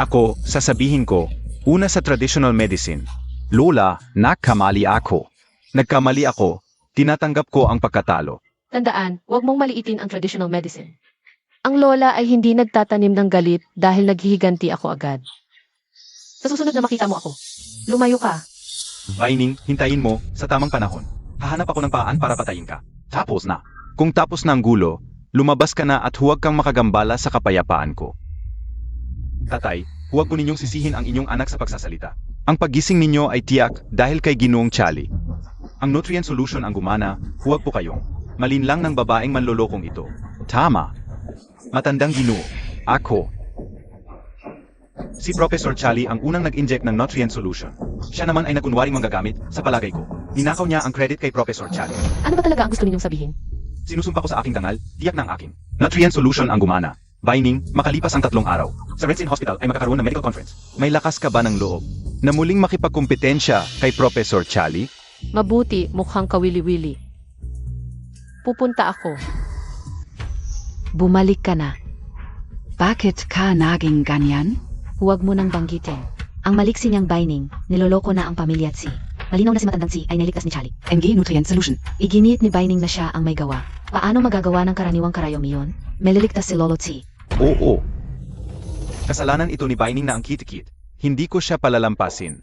Ako, sasabihin ko, una sa traditional medicine. Lola, nagkamali ako. Nagkamali ako, tinatanggap ko ang pagkatalo. Tandaan, huwag mong maliitin ang traditional medicine. Ang lola ay hindi nagtatanim ng galit dahil naghihiganti ako agad. Sa susunod na makita mo ako, lumayo ka. Baining, hintayin mo, sa tamang panahon. Hahanap ako ng paraan para patayin ka. Tapos na. Kung tapos na ang gulo, lumabas ka na at huwag kang makagambala sa kapayapaan ko. Tatay, huwag po ninyong sisihin ang inyong anak sa pagsasalita. Ang paggising ninyo ay tiyak dahil kay Ginoong Charlie. Ang nutrient solution ang gumana, huwag po kayong malinlang ng babaeng manlolokong ito. Tama. Matandang Ginoo. Ako. Si Professor Charlie ang unang nag-inject ng nutrient solution. Siya naman ay nakunwaring manggagamit, sa palagay ko. Ninakaw niya ang credit kay Professor Charlie. Ano ba talaga ang gusto ninyong sabihin? Sinusumpa ko sa aking dangal, tiyak na ang akin. Nutrient solution ang gumana. Baining, makalipas ang 3 araw. Sa Red Sin Hospital ay magkakaroon ng medical conference. May lakas ka ba ng loob na muling makipagkompetensya kay Professor Charlie? Mabuti, mukhang kawili-wili. Pupunta ako. Bumalik ka na. Bakit ka naging ganyan? Huwag mo nang banggitin. Ang maliksi niyang Baining, niloloko na ang pamilya Tsi. Malinaw na si matandang si ay nailigtas ni Charlie. NG Nutrient Solution. Iginiit ni Baining na siya ang may gawa. Paano magagawa ng karaniwang karayom iyon? Meliligtas si Lolo T. Oo. Kasalanan ito ni Baining na ang kitikit. Hindi ko siya palalampasin.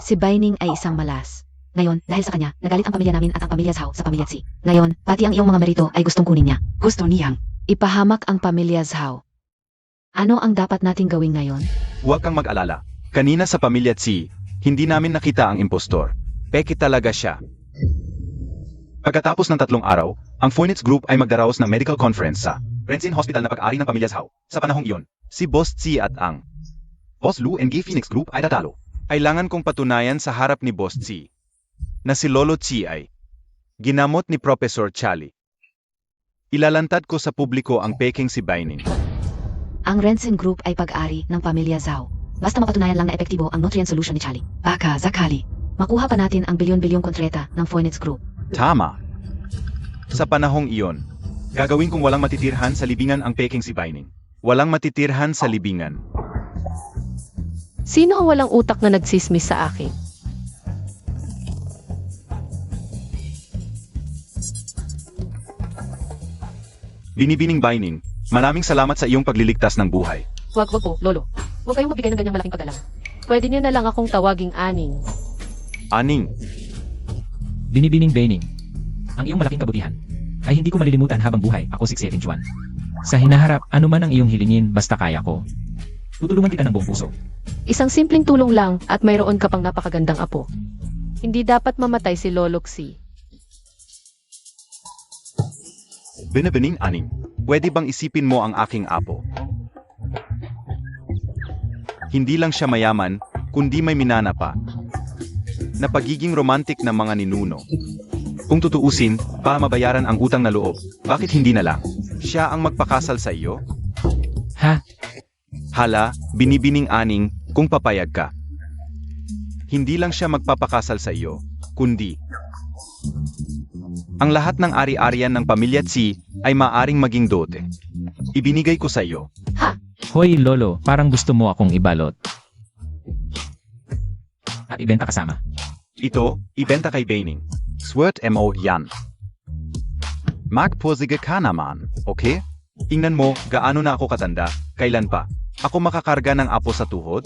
Si Baining ay isang malas. Ngayon, dahil sa kanya, nagalit ang pamilya namin at ang pamilya Zhao sa pamilya Tsi. Ngayon, pati ang iyong mga merito ay gustong kunin niya. Gusto niyang. Ipahamak ang pamilya Zhao. Ano ang dapat nating gawin ngayon? Huwag kang mag-alala. Kanina sa pamilya Tsi, hindi namin nakita ang impostor. Peke talaga siya. Pagkatapos ng 3 araw, ang Phoenix Group ay magdaraos ng medical conference sa Rensin Hospital na pag-ari ng pamilya Zhao. Sa panahong iyon, si Boss Tsi at ang Boss Lu NG Phoenix Group ay tatalo. Kailangan kong patunayan sa harap ni Boss Tsi na si Lolo Tsi ay ginamot ni Professor Charlie. Ilalantad ko sa publiko ang peking si Baining. Ang Rensin Group ay pag-ari ng pamilya Zhao. Basta mapatunayan lang na epektibo ang nutrient solution ni Charlie. Baka sakali. Makuha pa natin ang bilyon-bilyong kontreta ng Phoenix Group. Tama. Sa panahong iyon, gagawin kong walang matitirhan sa libingan ang peking si Baining. Walang matitirhan sa libingan. Sino ang walang utak na nagsismis sa akin? Binibining Baining, maraming salamat sa iyong pagliligtas ng buhay. Wag po, Lolo. Huwag kayong magbigay ng ganyang malaking paggalang. Pwede niyo na lang akong tawaging Aning. Aning, Binibining Baining. Ang iyong malaking kabutihan ay hindi ko malilimutan habang buhay ako 6'7" Juan. Sa hinaharap, ano man ang iyong hilingin basta kaya ko. Tutulungan kita ng buong puso. Isang simpleng tulong lang at mayroon ka pang napakagandang apo. Hindi dapat mamatay si Lolo Xi. binibining Aning, pwede bang isipin mo ang aking apo? Hindi lang siya mayaman, kundi may minana pa. Na pagiging romantic ng mga ninuno. Kung tutuusin, para mabayaran ang utang na loob, bakit hindi na lang? Siya ang magpakasal sa iyo? Ha? Hala, binibining Aning, kung papayag ka. Hindi lang siya magpapakasal sa iyo, kundi ang lahat ng ari-arian ng pamilya Tsi ay maaring maging dote. Ibinigay ko sa iyo. Hoy Lolo, parang gusto mo akong ibalot. At ibenta kasama. Ito, ibenta kay Baining. Swert mo yan. Magpursige ka naman, okay? Tingnan mo, gaano na ako katanda, kailan pa? Ako makakarga ng apo sa tuhod?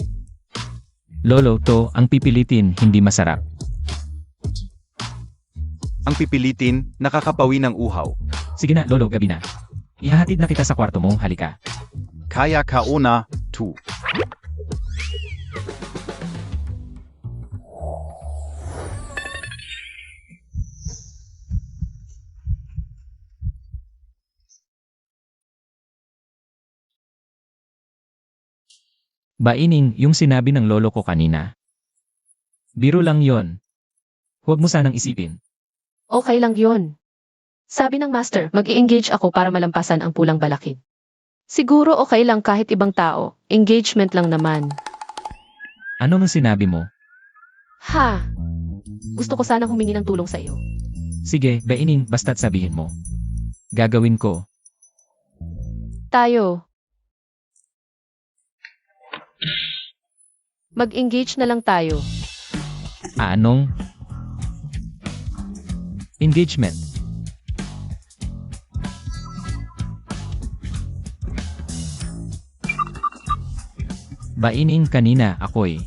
Lolo, to ang pipilitin, hindi masarap. Ang pipilitin, nakakapawi ng uhaw. Sige na, Lolo, gabi na. Ihahatid na kita sa kwarto mo, halika. Kaya ka una, 2. Baining, yung sinabi ng lolo ko kanina. Biro lang yon. Huwag mo sanang isipin. Okay lang yun. Sabi ng master, mag-i-engage ako para malampasan ang pulang balakid. Siguro okay lang kahit ibang tao, engagement lang naman. Ano mang sinabi mo? Ha? Gusto ko sanang humingi ng tulong sa iyo. Sige, Baining, basta't sabihin mo. Gagawin ko. Tayo. Mag-engage na lang tayo. Anong? Engagement. Baining kanina ako'y.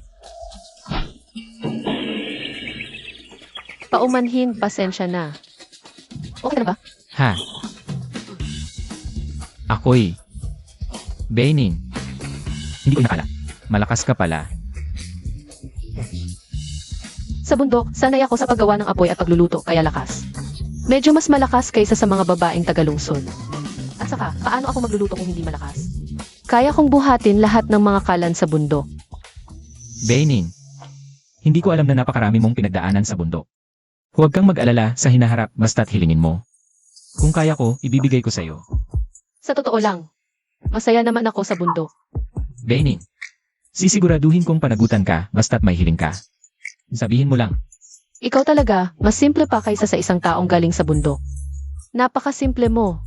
Paumanhin, pasensya na. Okay na ba? Ha? Ako'y. Baining. Hindi ko nakala. Malakas ka pala. Sa bundok, sanay ako sa paggawa ng apoy at pagluluto, kaya lakas. Medyo mas malakas kaysa sa mga babaeng tagalungsod. At saka, paano ako magluluto kung hindi malakas? Kaya kong buhatin lahat ng mga kalan sa bundok. Baining. Hindi ko alam na napakarami mong pinagdaanan sa bundok. Huwag kang mag-alala sa hinaharap basta't hilingin mo. Kung kaya ko, ibibigay ko sa'yo. Sa totoo lang, masaya naman ako sa bundok. Baining. Sisiguraduhin kong panagutan ka basta't may hiling ka. Sabihin mo lang. Ikaw talaga, mas simple pa kaysa sa isang taong galing sa bundok. Napakasimple mo.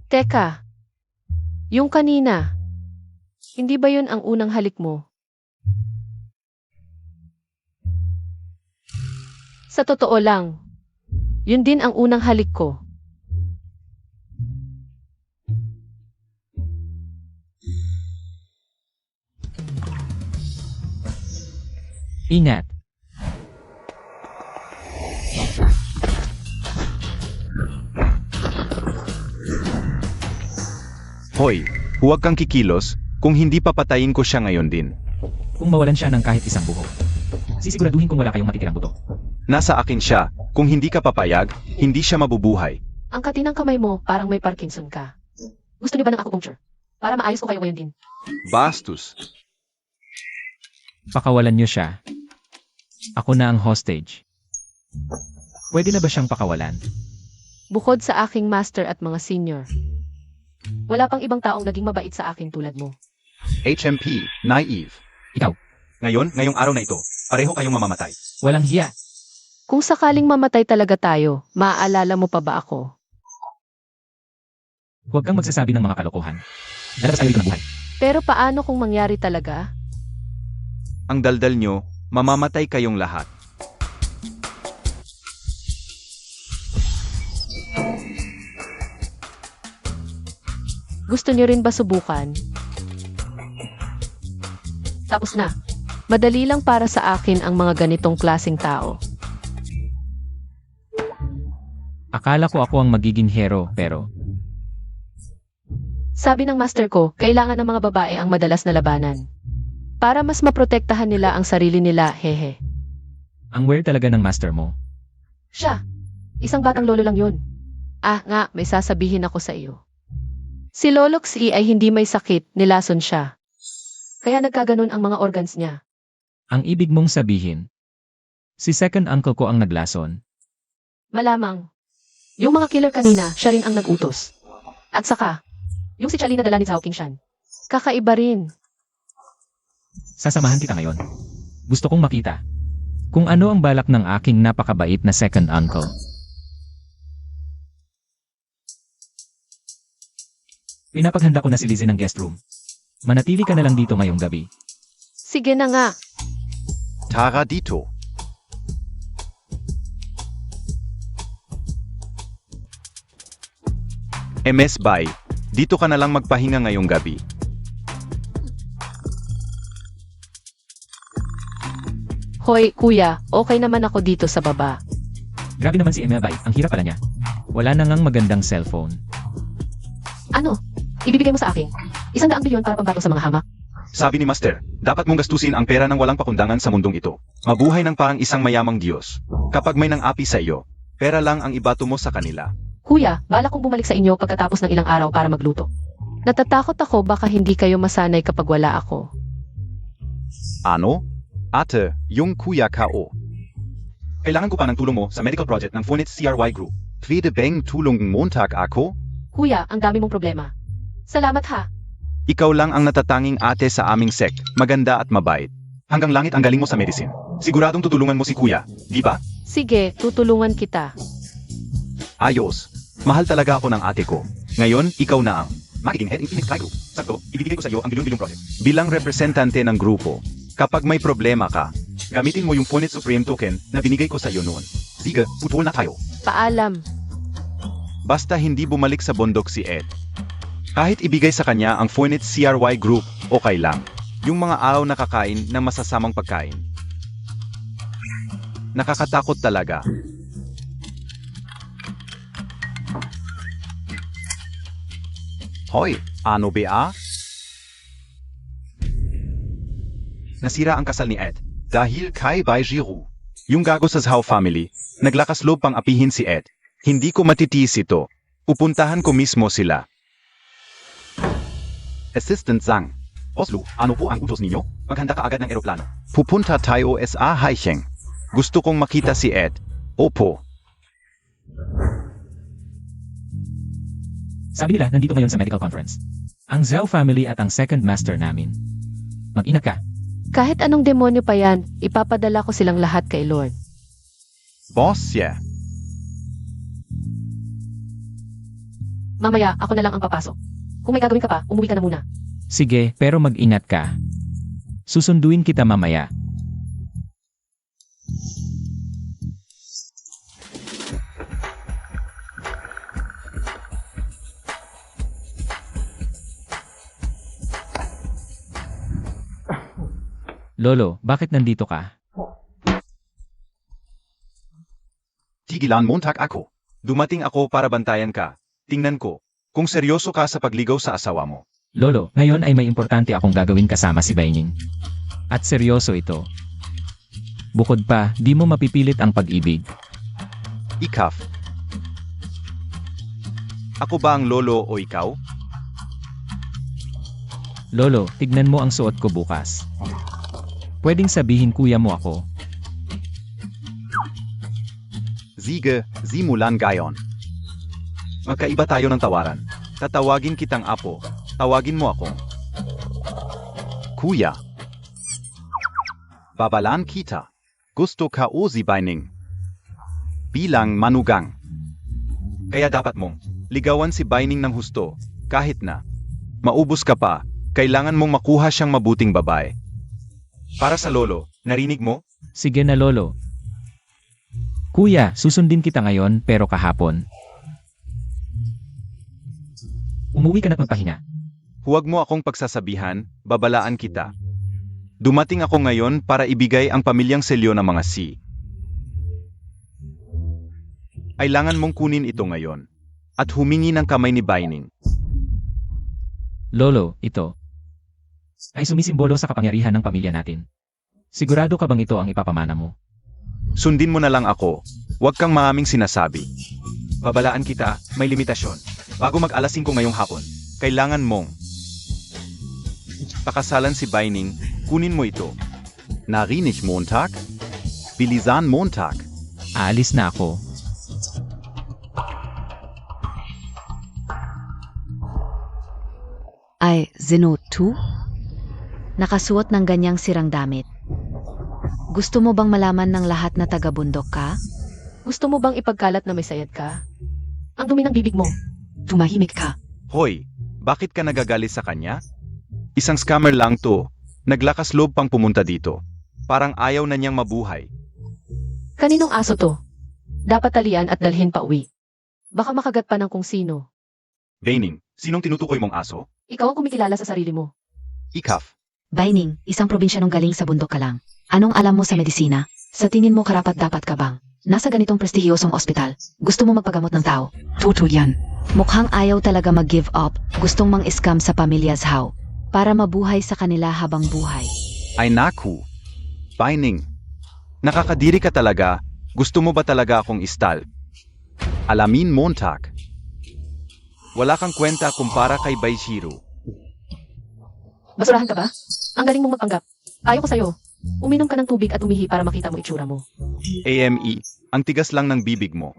Teka, yung kanina, hindi ba yun ang unang halik mo? Sa totoo lang, yun din ang unang halik ko. Ingat. Hoy, huwag kang kikilos, kung hindi papatayin ko siya ngayon din. Kung mawalan siya ng kahit isang buho, sisiguraduhin kung wala kayong matitirang buto. Nasa akin siya, kung hindi ka papayag, hindi siya mabubuhay. Ang katinang kamay mo, parang may Parkinson ka. Gusto niyo ba ng acupuncture? Para maayos ko kayo ngayon din. Bastos. Pakawalan niyo siya. Ako na ang hostage. Pwede na ba siyang pakawalan? Bukod sa aking master at mga senior. Wala pang ibang taong naging mabait sa akin tulad mo. HMP, naive. Ikaw, Ngayong araw na ito, pareho kayong mamamatay. walang hiya. Kung sakaling mamatay talaga tayo, maaalala mo pa ba ako? Huwag kang magsasabi ng mga kalokohan. Lalabas tayo dito ng buhay. Pero paano kung mangyari talaga? Ang daldal nyo, mamamatay kayong lahat. Gusto niyo rin ba subukan? Tapos na. Madali lang para sa akin ang mga ganitong klaseng tao. Akala ko ako ang magiging hero, pero Sabi ng master ko, kailangan ng mga babae ang madalas na labanan. Para mas maprotektahan nila ang sarili nila, hehe. ang weird talaga ng master mo. Siya. Isang batang lolo lang yun. Ah nga, may sasabihin ako sa iyo. Si Lolo Xi ay hindi may sakit, nilason siya. Kaya nagkaganon ang mga organs niya. Ang ibig mong sabihin, si second uncle ko ang naglason. Malamang. Yung mga killer kanina, siya rin ang nag-utos. At saka, yung si Charlie na dala ni Zhao Qingshan. Kakaiba rin. Sasamahan kita ngayon. Gusto kong makita kung ano ang balak ng aking napakabait na second uncle. Pinapaghanda ko na si Lizzie ng guest room. Manatili ka na lang dito ngayong gabi. Sige na nga. Tara dito. MS Bay, dito ka na lang magpahinga ngayong gabi. Hoy, kuya, okay naman ako dito sa baba. Grabe naman si Emel Bay, ang hirap pala niya. Wala na ngang magandang cellphone. Ano? Ibibigay mo sa akin? 100 bilyon para pambato sa mga hamak. Sabi ni Master, dapat mong gastusin ang pera ng walang pakundangan sa mundong ito. Mabuhay ng parang isang mayamang Diyos. Kapag may nang-api sa iyo, pera lang ang ibato mo sa kanila. Kuya, balak kong bumalik sa inyo pagkatapos ng ilang araw para magluto. Natatakot ako baka hindi kayo masanay kapag wala ako. Ano? Ate, yung kuya kao. Kailangan ko pa ng tulong mo sa medical project ng Phoenix CRY Group. Pwede bang tulong Montag ako? Kuya, ang dami mong problema. Salamat ha. Ikaw lang ang natatanging ate sa aming sect, maganda at mabait. Hanggang langit ang galing mo sa medicine. Siguradong tutulungan mo si kuya, di ba? Sige, tutulungan kita. Ayos. Mahal talaga ako ng ate ko. Ngayon, ikaw na ang magiging head in Phoenix Sky Group. Sakto, ibibigay ko sa iyo ang bilyon-bilyong project. Bilang representante ng grupo, kapag may problema ka, gamitin mo yung Phoenix Supreme Token na binigay ko sa iyo noon. Sige, putol na tayo. Paalam. Basta hindi bumalik sa bundok si Ed. Kahit ibigay sa kanya ang Phoenix CRY Group, okay lang. Yung mga araw na kakain ng masasamang pagkain. Nakakatakot talaga. Hoy, ano ba? Nasira ang kasal ni Ed dahil kay Bai Jiru. Yung gago sa Zhao family, naglakas loob pang apihin si Ed. Hindi ko matitiis ito. Pupuntahan ko mismo sila. Assistant Zhang. Oslo, ano po ang utos ninyo? Maghanda ka agad ng eroplano. Pupunta tayo sa Haicheng. Gusto kong makita si Ed. Opo. Sabi nila, nandito ngayon sa medical conference. Ang Zhao family at ang second master namin. Mag-ingat ka. Kahit anong demonyo pa yan, ipapadala ko silang lahat kay Lord. Boss, yeah. Mamaya, ako na lang ang papasok. Kung may gagawin ka pa, umuwi ka na muna. Sige, pero mag-ingat ka. Susunduin kita mamaya. Lolo, bakit nandito ka? Tigilan Montag ako. Dumating ako para bantayan ka. Tingnan ko kung seryoso ka sa pagligaw sa asawa mo. Lolo, ngayon ay may importante akong gagawin kasama si Baining. At seryoso ito. Bukod pa, di mo mapipilit ang pag-ibig. Ikaf. Ako ba ang lolo o ikaw? Lolo, tignan mo ang suot ko bukas. Pwedeng sabihin kuya mo ako. Sige, simulan gayon. Magkaiba tayo ng tawaran. Tatawagin kitang apo. Tawagin mo akong Kuya. Babalan kita. Gusto ka o si Baining? Bilang manugang. Kaya dapat mong ligawan si Baining ng husto. Kahit na maubos ka pa, kailangan mong makuha siyang mabuting babae. Para sa lolo, narinig mo? Sige na lolo. Kuya, susundin kita ngayon pero kahapon. Umuwi ka na't magpahinga. Huwag mo akong pagsasabihan, babalaan kita. Dumating ako ngayon para ibigay ang pamilyang selyo ng mga C. Kailangan mong kunin ito ngayon. At humingi ng kamay ni Baining. Lolo, ito ay sumisimbolo sa kapangyarihan ng pamilya natin. Sigurado ka bang ito ang ipapamana mo? Sundin mo na lang ako. Huwag kang maaming sinasabi. Babalaan kita, may limitasyon. Bago mag-alas 5 ngayong hapon, kailangan mong pakasalan si Baining, kunin mo ito. Narinig Montag? Bilisan Montag. Aalis na ako. Ay, Zeno 2? Nakasuot ng ganyang sirang damit. Gusto mo bang malaman ng lahat na taga-bundok ka? Gusto mo bang ipagkalat na may sayad ka? Ang dumi ng bibig mo. Tumahimik ka. Hoy, bakit ka nagagalit sa kanya? Isang scammer lang to. Naglakas loob pang pumunta dito. Parang ayaw na niyang mabuhay. Kaninong aso to? Dapat talian at dalhin pa uwi. Baka makagat pa ng kung sino. Baining, sinong tinutukoy mong aso? Ikaw ang kumikilala sa sarili mo. Ikaf. Baining, isang probinsyano galing sa bundok ka lang. Anong alam mo sa medisina? Sa tingin mo karapat-dapat ka bang? Nasa ganitong prestihiyosong ospital. Gusto mo magpagamot ng tao? Totoo yan. Mukhang ayaw talaga mag-give up. Gustong mang-scam sa pamilya's how. Para mabuhay sa kanila habang buhay. Ay naku. Baining. Nakakadiri ka talaga. Gusto mo ba talaga akong istal? Alamin Montag. Wala kang kwenta kumpara kay Baishiro. Basurahan ka ba? Ang galing mong magpanggap. Ayaw ko sa'yo. Uminom ka ng tubig at umihi para makita mo itsura mo. AME, ang tigas lang ng bibig mo.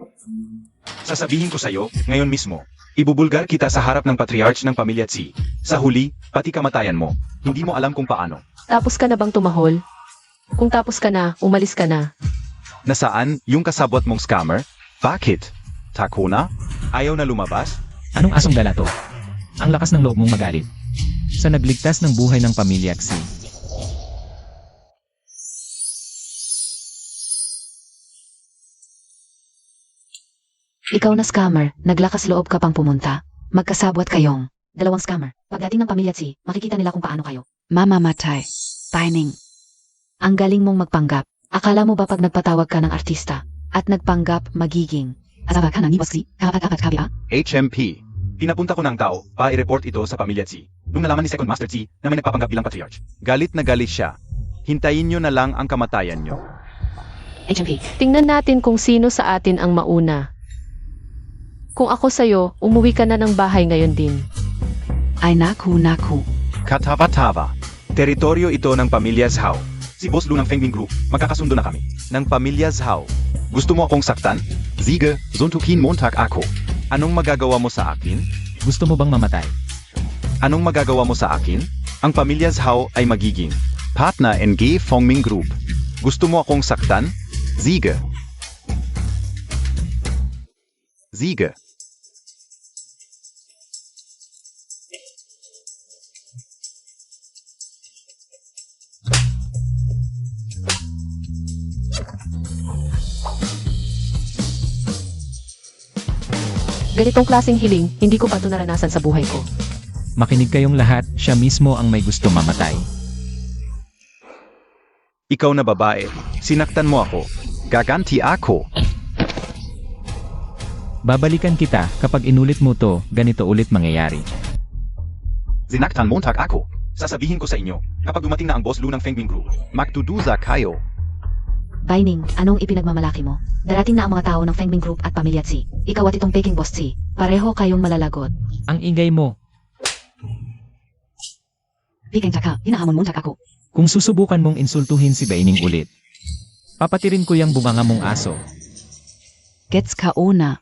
Sasabihin ko sa'yo, ngayon mismo, ibubulgar kita sa harap ng patriarch ng pamilya Tsi. Sa huli, pati kamatayan mo. Hindi mo alam kung paano. Tapos ka na bang tumahol? Kung tapos ka na, umalis ka na. Nasaan yung kasabot mong scammer? Bakit? Tako na? Ayaw na lumabas? Anong asong dala to? Ang lakas ng loob mong magalit. Sa nagligtas ng buhay ng pamilya Xi. Ikaw na scammer, naglakas loob ka pang pumunta. Magkasabwat kayong dalawang scammer. Pagdating ng pamilya Si, makikita nila kung paano kayo. Mamamatay. Baining. Ang galing mong magpanggap. Akala mo ba pag nagpatawag ka ng artista at nagpanggap magiging Asawa ka ng iwaksi. Karapat-dapat ka ba? HMP. Pinapunta ko ng tao para i-report ito sa pamilya Tsi. Nung nalaman ni Second Master Tsi na may nagpapanggap bilang patriarch. Galit na galit siya. Hintayin nyo na lang ang kamatayan nyo. HMP. Tingnan natin kung sino sa atin ang mauna. Kung ako sa'yo, umuwi ka na ng bahay ngayon din. Ay naku. Katava-tava. Teritoryo ito ng pamilya Zhao. Si Boss Lu ng Fengming Group, magkakasundo na kami. Ng pamilya Zhao. Gusto mo akong saktan? Sige, suntukin Montag ako. Anong magagawa mo sa akin? Gusto mo bang mamatay? Anong magagawa mo sa akin? Ang pamilya Zhao ay magiging partner NG Fengming Group. Gusto mo akong saktan? Sige. Sige. Ganitong klaseng hiling, hindi ko pa ito naranasan sa buhay ko. Makinig kayong lahat, siya mismo ang may gusto mamatay. Ikaw na babae, sinaktan mo ako. Gaganti ako. Babalikan kita kapag inulit mo to, ganito ulit mangyayari. Sinaktan Montag ako. Sasabihin ko sa inyo, kapag dumating na ang boss Lu ng Fengming Group, magdudusa kayo. Baining, anong ipinagmamalaki mo? Darating na ang mga tao ng Fengming Group at Pamilya Tsi. Ikaw at itong Peking Boss Tsi. Pareho kayong malalagot. Ang ingay mo, Peking Taka, hinahamon Montag ako. kung susubukan mong insultuhin si Baining ulit, papatirin ko yung bunganga mong aso. Gets ka una.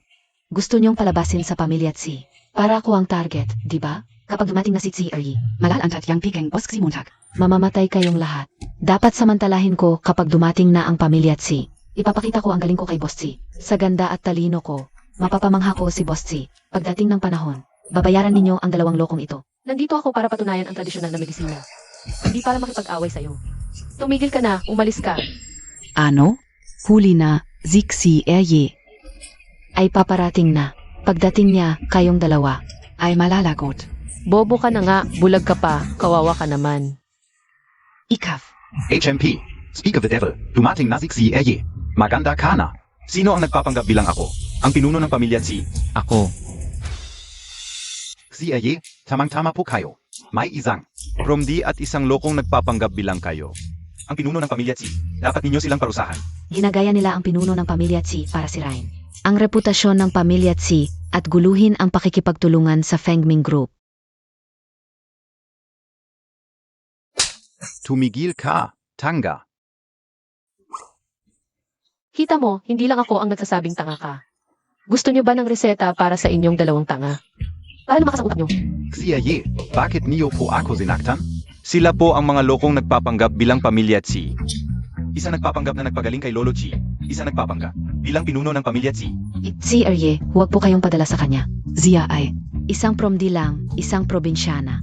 Gusto niyong palabasin sa Pamilya Tsi. Para ako ang target, di ba? Kapag dumating na si Tsi Eryi, Malalantad yang Peking Boss si Montag. mamamatay kayong lahat. Dapat samantalahin ko kapag dumating na ang Pamilya Tsi. Ipapakita ko ang galing ko kay Boss Tsi. Sa ganda at talino ko, mapapamangha ko si Boss Tsi. Pagdating ng panahon, babayaran ninyo ang dalawang lokong ito. Nandito ako para patunayan ang tradisyonal na medisina. Hindi para makipag-away sa'yo. Tumigil ka na, umalis ka. Ano? Huli na, Zixi Erye. Ay paparating na. Pagdating niya, kayong dalawa. Ay malalagot. Bobo ka na nga, bulag ka pa, kawawa ka naman. Ikaf. HMP, speak of the devil, dumating na si Eye. Maganda ka na. Sino ang nagpapanggap bilang ako? Ang pinuno ng pamilya Tsi. Ako, Si Eye, tamang-tama po kayo. May isang Romdi at isang lokong nagpapanggap bilang kayo. Ang pinuno ng pamilya Tsi, dapat ninyo silang parusahan. Ginagaya nila ang pinuno ng Pamilya Tsi para sirain ang reputasyon ng Pamilya Tsi at guluhin ang pakikipagtulungan sa Fengming Group. Tumigil ka, Tanga. Kita mo, hindi lang ako ang nagsasabing tanga ka. Gusto niyo ba ng reseta para sa inyong dalawang tanga? Para lumakas ang utak niyo. Si Eye, bakit niyo po ako sinaktan? Sila po ang mga lokong nagpapanggap bilang pamilya Tsi. Isa nagpapanggap na nagpagaling kay Lolo Tsi. Isa nagpapanggap bilang pinuno ng pamilya Tsi. Tsi Erye, huwag po kayong padala sa kanya. Zia ay. Isang promdi lang, isang probinsyana.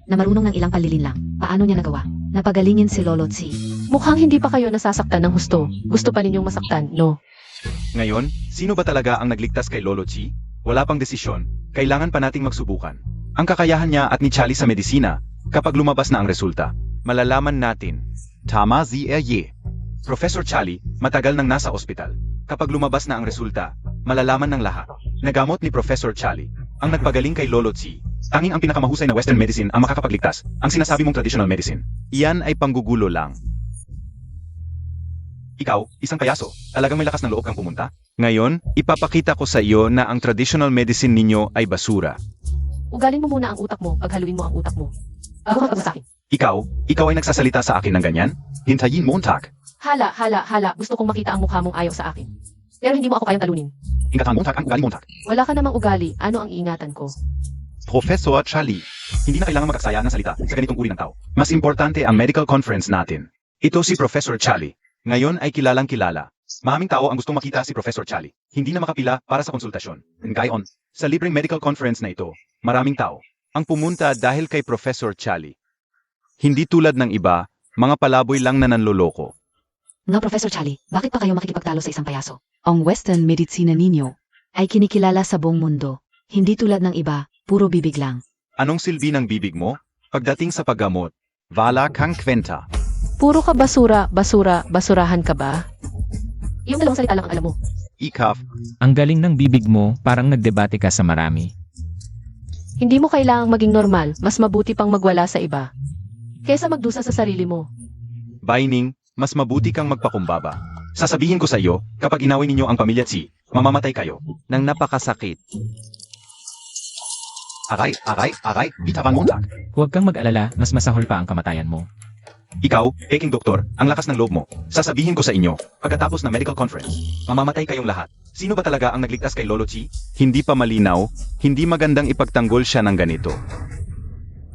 Na marunong ng ilang palilin lang. Paano niya nagawa? Napagalingin si Lolo Tsi. Mukhang hindi pa kayo nasasaktan ng husto. Gusto pa ninyong masaktan, no? Ngayon, sino ba talaga ang nagligtas kay Lolo Tsi? Wala pang desisyon. Kailangan pa nating magsubukan. Ang kakayahan niya at ni Charlie sa medisina, kapag lumabas na ang resulta, malalaman natin. Tama si Eye. Professor Charlie, matagal nang nasa ospital. Kapag lumabas na ang resulta, malalaman ng lahat. Nagamot ni Professor Charlie, ang nagpagaling kay Lolo Tsi. Tanging ang pinakamahusay na Western medicine ang makakapagligtas, ang sinasabi mong traditional medicine. Iyan ay panggugulo lang. Ikaw, isang payaso, talagang may lakas ng loob kang pumunta? Ngayon, ipapakita ko sa iyo na ang traditional medicine ninyo ay basura. Ugalin mo muna ang utak mo, paghaluin mo ang utak mo. Bago ka sa akin. Ikaw ay nagsasalita sa akin ng ganyan? Hintayin mo, Tak. Hala, gusto kong makita ang mukha mong ayaw sa akin. Pero hindi mo ako kayang talunin. Ingatan mo, Tak, ang ugali mo, Tak. Wala ka namang ugali, ano ang iingatan ko? Professor Charlie, hindi na kailangan magaksaya ng salita sa ganitong uri ng tao. Mas importante ang medical conference natin. Ito si Professor Charlie. Ngayon ay kilalang kilala. Maraming tao ang gustong makita si Professor Charlie. Hindi na makapila para sa konsultasyon. Gayon, sa libreng medical conference na ito, maraming tao ang pumunta dahil kay Professor Charlie. Hindi tulad ng iba, mga palaboy lang na nanloloko. Nga Professor Charlie, bakit pa kayo makikipagtalo sa isang payaso? Ang Western medisina ninyo. Ay kinikilala sa buong mundo. Hindi tulad ng iba, puro bibig lang. Anong silbi ng bibig mo? Pagdating sa paggamot, wala kang kwenta. Puro ka basura, basurahan ka ba? Yung dalawang salita lang ang alam mo. Ikaf, ang galing ng bibig mo, parang nagdebate ka sa marami. Hindi mo kailangang maging normal, mas mabuti pang magwala sa iba. Kesa magdusa sa sarili mo. Baining, mas mabuti kang magpakumbaba. Sasabihin ko sa iyo, kapag inaway ninyo ang pamilya Tsi, mamamatay kayo ng napakasakit. Aray, bitawan mo, Tak. Huwag kang mag-alala, mas masahol pa ang kamatayan mo. Ikaw, Peking Doktor, ang lakas ng loob mo. Sasabihin ko sa inyo, pagkatapos ng medical conference, mamamatay kayong lahat. Sino ba talaga ang nagligtas kay Lolo Tsi? Hindi pa malinaw, hindi magandang ipagtanggol siya ng ganito.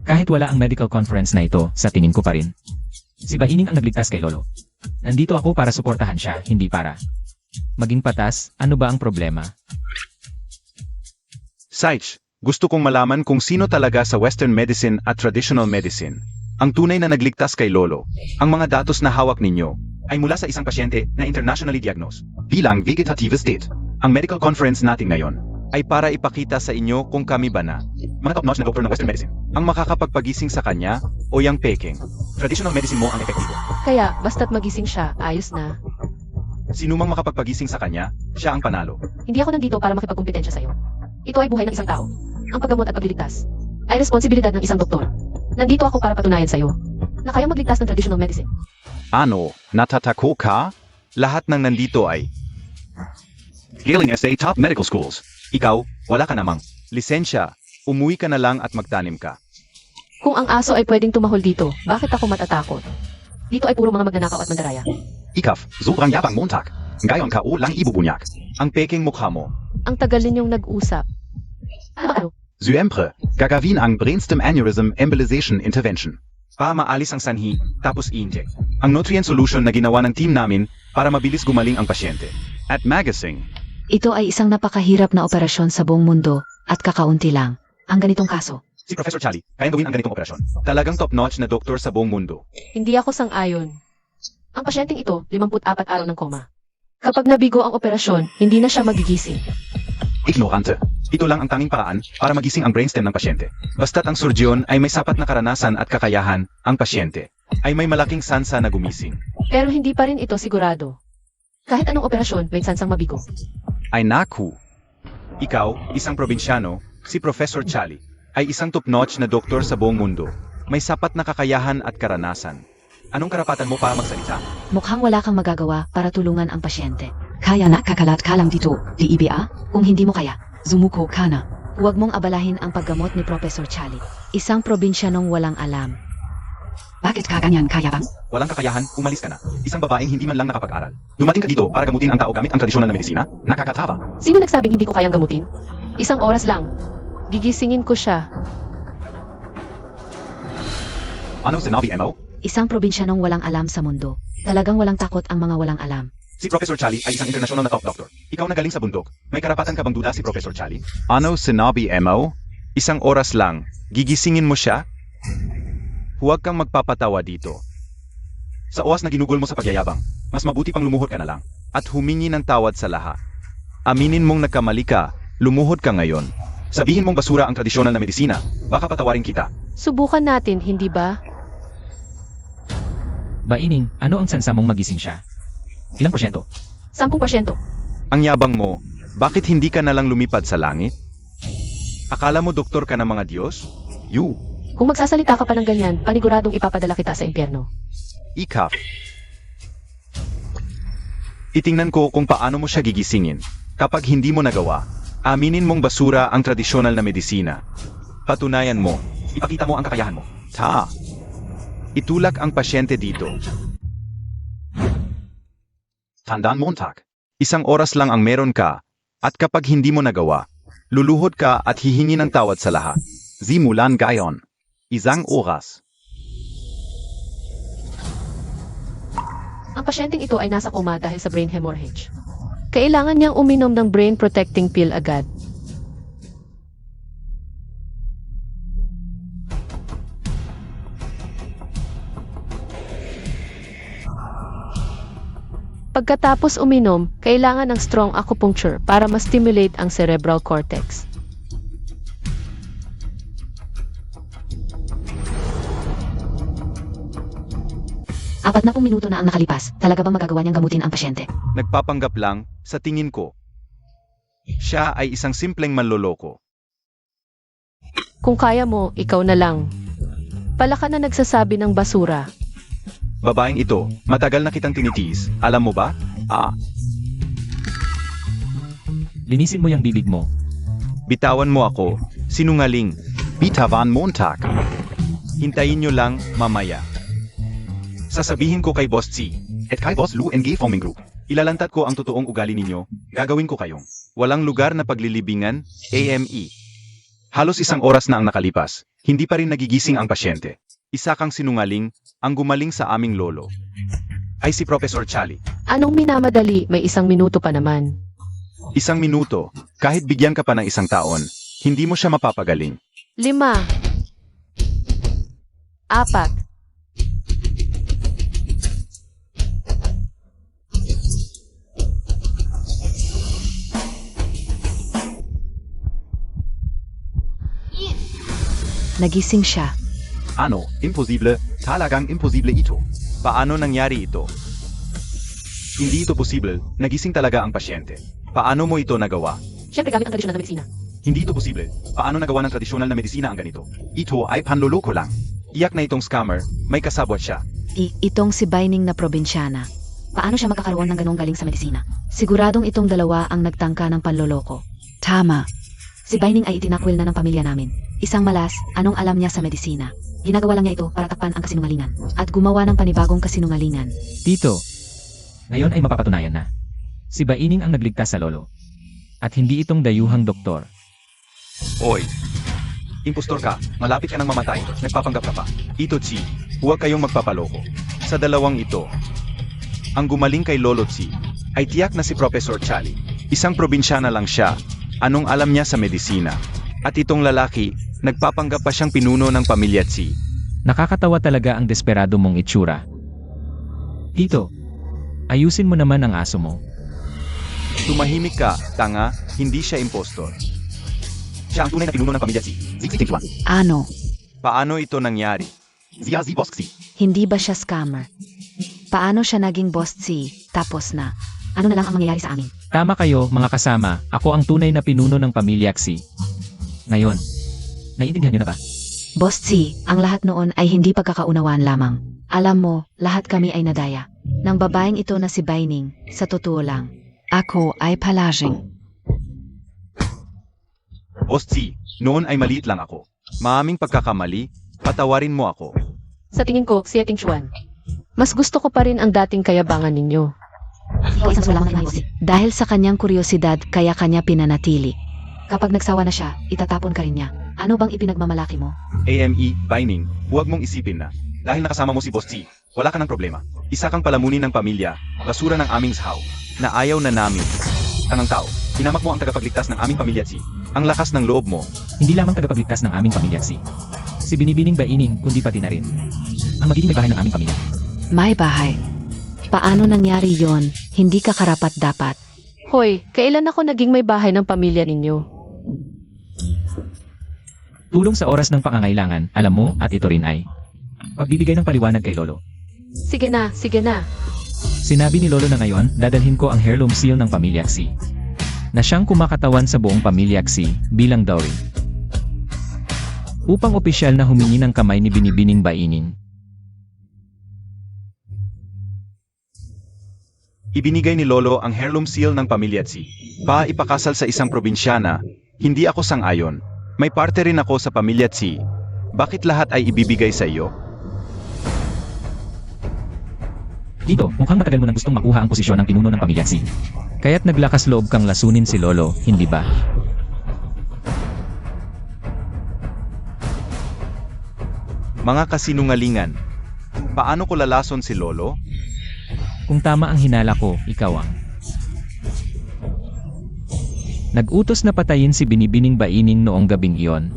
Kahit wala ang medical conference na ito, sa tingin ko pa rin. Si Bahining ang nagligtas kay Lolo. Nandito ako para suportahan siya, hindi para maging patas. Ano ba ang problema? Saich, gusto kong malaman kung sino talaga sa Western medicine at traditional medicine ang tunay na nagligtas kay Lolo. Ang mga datos na hawak ninyo ay mula sa isang pasyente na internationally diagnosed bilang vegetative state. Ang medical conference natin ngayon ay para ipakita sa inyo kung kami ba na mga top-notch na doktor ng Western medicine ang makakapagpagising sa kanya o yang Peking Traditional medicine mo ang epektibo. Kaya, basta't magising siya, ayos na. Sinumang makapagpagising sa kanya, siya ang panalo. Hindi ako nandito para makipagkumpetensya sa'yo. Ito ay buhay ng isang tao. Ang paggamot at pagliligtas ay responsibilidad ng isang doktor. Nandito ako para patunayan sa'yo na kayang magligtas ng traditional medicine. Ano, natatako ka? Lahat ng nandito ay Galing SA Top Medical Schools. Ikaw, wala ka namang lisensya. Umuwi ka na lang at magtanim ka. Kung ang aso ay pwedeng tumahol dito, bakit ako matatakot? Dito ay puro mga magnanakaw at mandaraya. Ikaf, sobrang yabang Montag. Ngayon ka o lang ibubunyak. Ang peking mukha mo. Ang tagal ninyong nag-usap. Ano ba ano? Siyempre, gagawin ang brainstem aneurysm embolization intervention. Para maalis ang sanhi, tapos i-inject. Ang nutrient solution na ginawa ng team namin para mabilis gumaling ang pasyente. At Magasing, Ito ay isang napakahirap na operasyon sa buong mundo at kakaunti lang ang ganitong kaso. si Professor Charlie, kayang gawin ang ganitong operasyon. Talagang top-notch na doktor sa buong mundo. Hindi ako sang-ayon. Ang pasyenteng ito, 54 araw ng koma. Kapag nabigo ang operasyon, hindi na siya magigising. Ignorante. Ito lang ang tanging paraan para magising ang brainstem ng pasyente. Basta't ang surgeon ay may sapat na karanasan at kakayahan, ang pasyente ay may malaking sansa na gumising. Pero hindi pa rin ito sigurado. Kahit anong operasyon, may sansang mabigo. Ay naku! Ikaw, isang probinsyano, si Professor Charlie, ay isang top-notch na doktor sa buong mundo. May sapat na kakayahan at karanasan. Anong karapatan mo para magsalita? Mukhang wala kang magagawa para tulungan ang pasyente. Kaya na kakalat ka lang dito, di iba? Kung hindi mo kaya, Zumuko ka na. huwag mong abalahin ang paggamot ni Professor Charlie. Isang probinsyanong walang alam. Bakit ka ganyan kayabang? Walang kakayahan, umalis ka na. Isang babaeng hindi man lang nakapag-aral. Dumating ka dito para gamutin ang tao gamit ang tradisyonal na medisina? Nakakatawa. Sino nagsabing hindi ko kayang gamutin? Isang oras lang. Gigisingin ko siya. Ano sinabi MO? Isang probinsyanong walang alam sa mundo. Talagang walang takot ang mga walang alam. Si Professor Charlie ay isang international na top doctor. Ikaw na galing sa bundok. May karapatan ka bang duda si Professor Charlie? Ano sinabi MO? Isang oras lang. Gigisingin mo siya? Huwag kang magpapatawa dito. Sa oras na ginugol mo sa pagyayabang, mas mabuti pang lumuhod ka na lang at humingi ng tawad sa lahat. Aminin mong nagkamali ka, lumuhod ka ngayon. Sabihin mong basura ang tradisyonal na medisina, baka patawarin kita. Subukan natin, hindi ba? Baining, ano ang sansa mong magising siya? Ilang porsyento? 10%. Ang yabang mo, bakit hindi ka nalang lumipad sa langit? Akala mo doktor ka ng mga Diyos? You, Kung magsasalita ka pa ng ganyan, paniguradong ipapadala kita sa impyerno. Ikaf. Itingnan ko kung paano mo siya gigisingin. Kapag hindi mo nagawa, aminin mong basura ang tradisyonal na medisina. Patunayan mo, ipakita mo ang kakayahan mo. Itulak ang pasyente dito. Tandaan Montag. Isang oras lang ang meron ka, at kapag hindi mo nagawa, luluhod ka at hihingi ng tawad sa lahat. Simulan gayon. Isang oras. Ang pasyenteng ito ay nasa koma dahil sa brain hemorrhage. Kailangan niyang uminom ng brain protecting pill agad. Pagkatapos uminom, kailangan ng strong acupuncture para ma-stimulate ang cerebral cortex. Apat na pong minuto na ang nakalipas. Talaga bang magagawa niyang gamutin ang pasyente? Nagpapanggap lang, sa tingin ko. Siya ay isang simpleng manloloko. Kung kaya mo, ikaw na lang. Pala ka na nagsasabi ng basura. Babaeng ito, matagal na kitang tinitiis. Alam mo ba? Linisin mo yung bibig mo. Bitawan mo ako. Sinungaling. Bitawan Montag. Hintayin nyo lang, mamaya. Sasabihin ko kay Boss C, at kay Boss Lou and Gay Foaming Group. Ilalantat ko ang totoong ugali ninyo, gagawin ko kayong walang lugar na paglilibingan, AME. Halos isang oras na ang nakalipas, hindi pa rin nagigising ang pasyente. Isa kang sinungaling, ang gumaling sa aming lolo. Ay si Professor Charlie. Anong minamadali, may 1 minuto pa naman. 1 minuto, kahit bigyan ka pa ng 1 taon, hindi mo siya mapapagaling. 5. 4. Nagising siya. Ano, imposible, Talagang imposible ito. Paano nangyari ito? Hindi ito posible, nagising talaga ang pasyente. Paano mo ito nagawa? Siyempre gamit ang tradisyonal na medisina. Hindi ito posible. Paano nagawa ng tradisyonal na medisina ang ganito? Ito ay panloloko lang. Iyak na itong scammer, may kasabwat siya. Itong si Baining na probinsyana. Paano siya magkakaroon ng ganong galing sa medisina? Siguradong itong dalawa ang nagtangka ng panloloko. Tama. Si Baining ay itinakwil na ng pamilya namin. Isang malas, anong alam niya sa medisina? Ginagawa lang niya ito para takpan ang kasinungalingan. At gumawa ng panibagong kasinungalingan. Tito, ngayon ay mapapatunayan na. Si Baining ang nagligtas sa lolo. At hindi itong dayuhang doktor. Oy! Impostor ka, malapit ka nang mamatay, nagpapanggap ka pa. Ito Chi, huwag kayong magpapaloko. Sa dalawang ito, ang gumaling kay Lolo Chi, ay tiyak na si Professor Chali. Isang probinsyana lang siya, anong alam niya sa medisina. At itong lalaki, nagpapanggap pa siyang pinuno ng pamilya Chi. Nakakatawa talaga ang desperado mong itsura. Tito, ayusin mo naman ang aso mo. Tumahimik ka, tanga, hindi siya impostor. Siya ang tunay na pinuno ng pamilya Chi. Zixixixwan. Ano? Paano ito nangyari? Ziazi Boski. Hindi ba siya scammer? Paano siya naging boss tapos na? Ano na lang ang mangyayari sa amin? Tama kayo, mga kasama, ako ang tunay na pinuno ng pamilya Xi. Ngayon, naiintindihan niyo na ba? Boss ang lahat noon ay hindi pagkakaunawaan lamang. Alam mo, lahat kami ay nadaya. Nang babaeng ito na si Baining, sa totoo lang. Ako ay palaging. Boss Chi, noon ay maliit lang ako. Maaming pagkakamali, patawarin mo ako. Sa tingin ko, si Eting Chuan. Mas gusto ko pa rin ang dating kayabangan ninyo. Ikaw isang sulaman na boss. Dahil sa kanyang kuryosidad, kaya kanya pinanatili. Kapag nagsawa na siya, itatapon ka rin niya. Ano bang ipinagmamalaki mo? AME, Baining, huwag mong isipin na. Dahil nakasama mo si Boss Chi, wala ka ng problema. Isa kang palamunin ng pamilya, basura ng aming sahaw, na ayaw na namin. Tangang tao, hinamak mo ang tagapagligtas ng aming pamilya Chi. Ang lakas ng loob mo. Hindi lamang tagapagligtas ng aming pamilya Xi. Si Binibining Baining, kundi pati na rin. Ang magiging may bahay ng aming pamilya. May bahay. Paano nangyari yon? Hindi ka karapat-dapat. Hoy, kailan ako naging may bahay ng pamilya ninyo? Tulong sa oras ng pangangailangan, alam mo, at ito rin ay pagbibigay ng paliwanag kay Lolo. Sige na, sige na. Sinabi ni Lolo na ngayon, dadalhin ko ang heirloom seal ng pamilya Xi. Na siyang kumakatawan sa buong pamilya Xi bilang dowry. Upang opisyal na humingi ng kamay ni Binibining Baining. Ibinigay ni Lolo ang heirloom seal ng pamilya Chi. Ipakasal sa isang probinsyana, hindi ako sang-ayon. May parte rin ako sa pamilya Chi. Bakit lahat ay ibibigay sa iyo? Dito, mukhang matagal mo nang gustong makuha ang posisyon ng pinuno ng pamilya Xi. Kaya't naglakas loob kang lasunin si Lolo, hindi ba? Mga kasinungalingan. Paano ko lalason si Lolo? Kung tama ang hinala ko, ikaw ang nag-utos na patayin si Binibining Baining noong gabing iyon.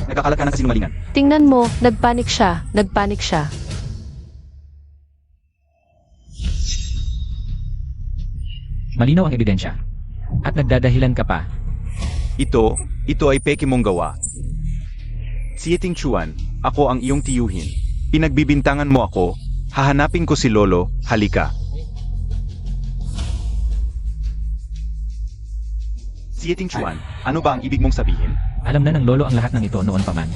Nagkakalat ka ng kasinungalingan. Tingnan mo, nagpanik siya, nagpanik siya. Malinaw ang ebidensya. At nagdadahilan ka pa. Ito ay peke mong gawa. Si Eting Chuan, ako ang iyong tiyuhin. Pinagbibintangan mo ako, hahanapin ko si Lolo, halika. Si Eting Chuan, ano ba ang ibig mong sabihin? Alam na ng Lolo ang lahat ng ito noon pa man.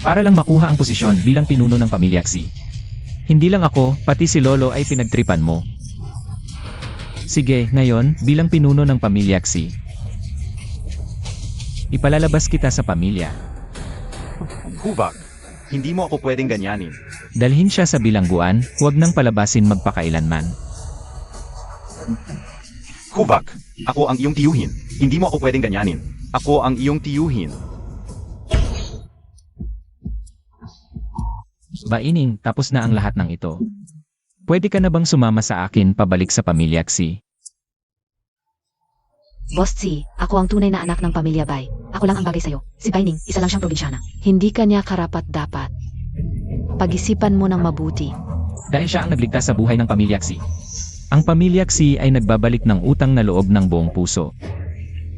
Para lang makuha ang posisyon bilang pinuno ng pamilya Xi. Hindi lang ako, pati si Lolo ay pinagtripan mo. Sige, ngayon, bilang pinuno ng pamilya Xi, ipalalabas kita sa pamilya. Hubak, hindi mo ako pwedeng ganyanin. Dalhin siya sa bilangguan, huwag nang palabasin magpakailanman. Hubak, ako ang iyong tiyuhin. Hindi mo ako pwedeng ganyanin. Ako ang iyong tiyuhin. Baining, tapos na ang lahat ng ito. Pwede ka na bang sumama sa akin pabalik sa pamilya Xi? Boss ako ang tunay na anak ng pamilya Bai. Ako lang ang bagay sa'yo. Si Baining, isa lang siyang probinsyana. Hindi kanya karapat-dapat. Pag-isipan mo ng mabuti. Dahil siya ang nagligtas sa buhay ng pamilya Xi. Ang pamilya Xi ay nagbabalik ng utang na loob ng buong puso.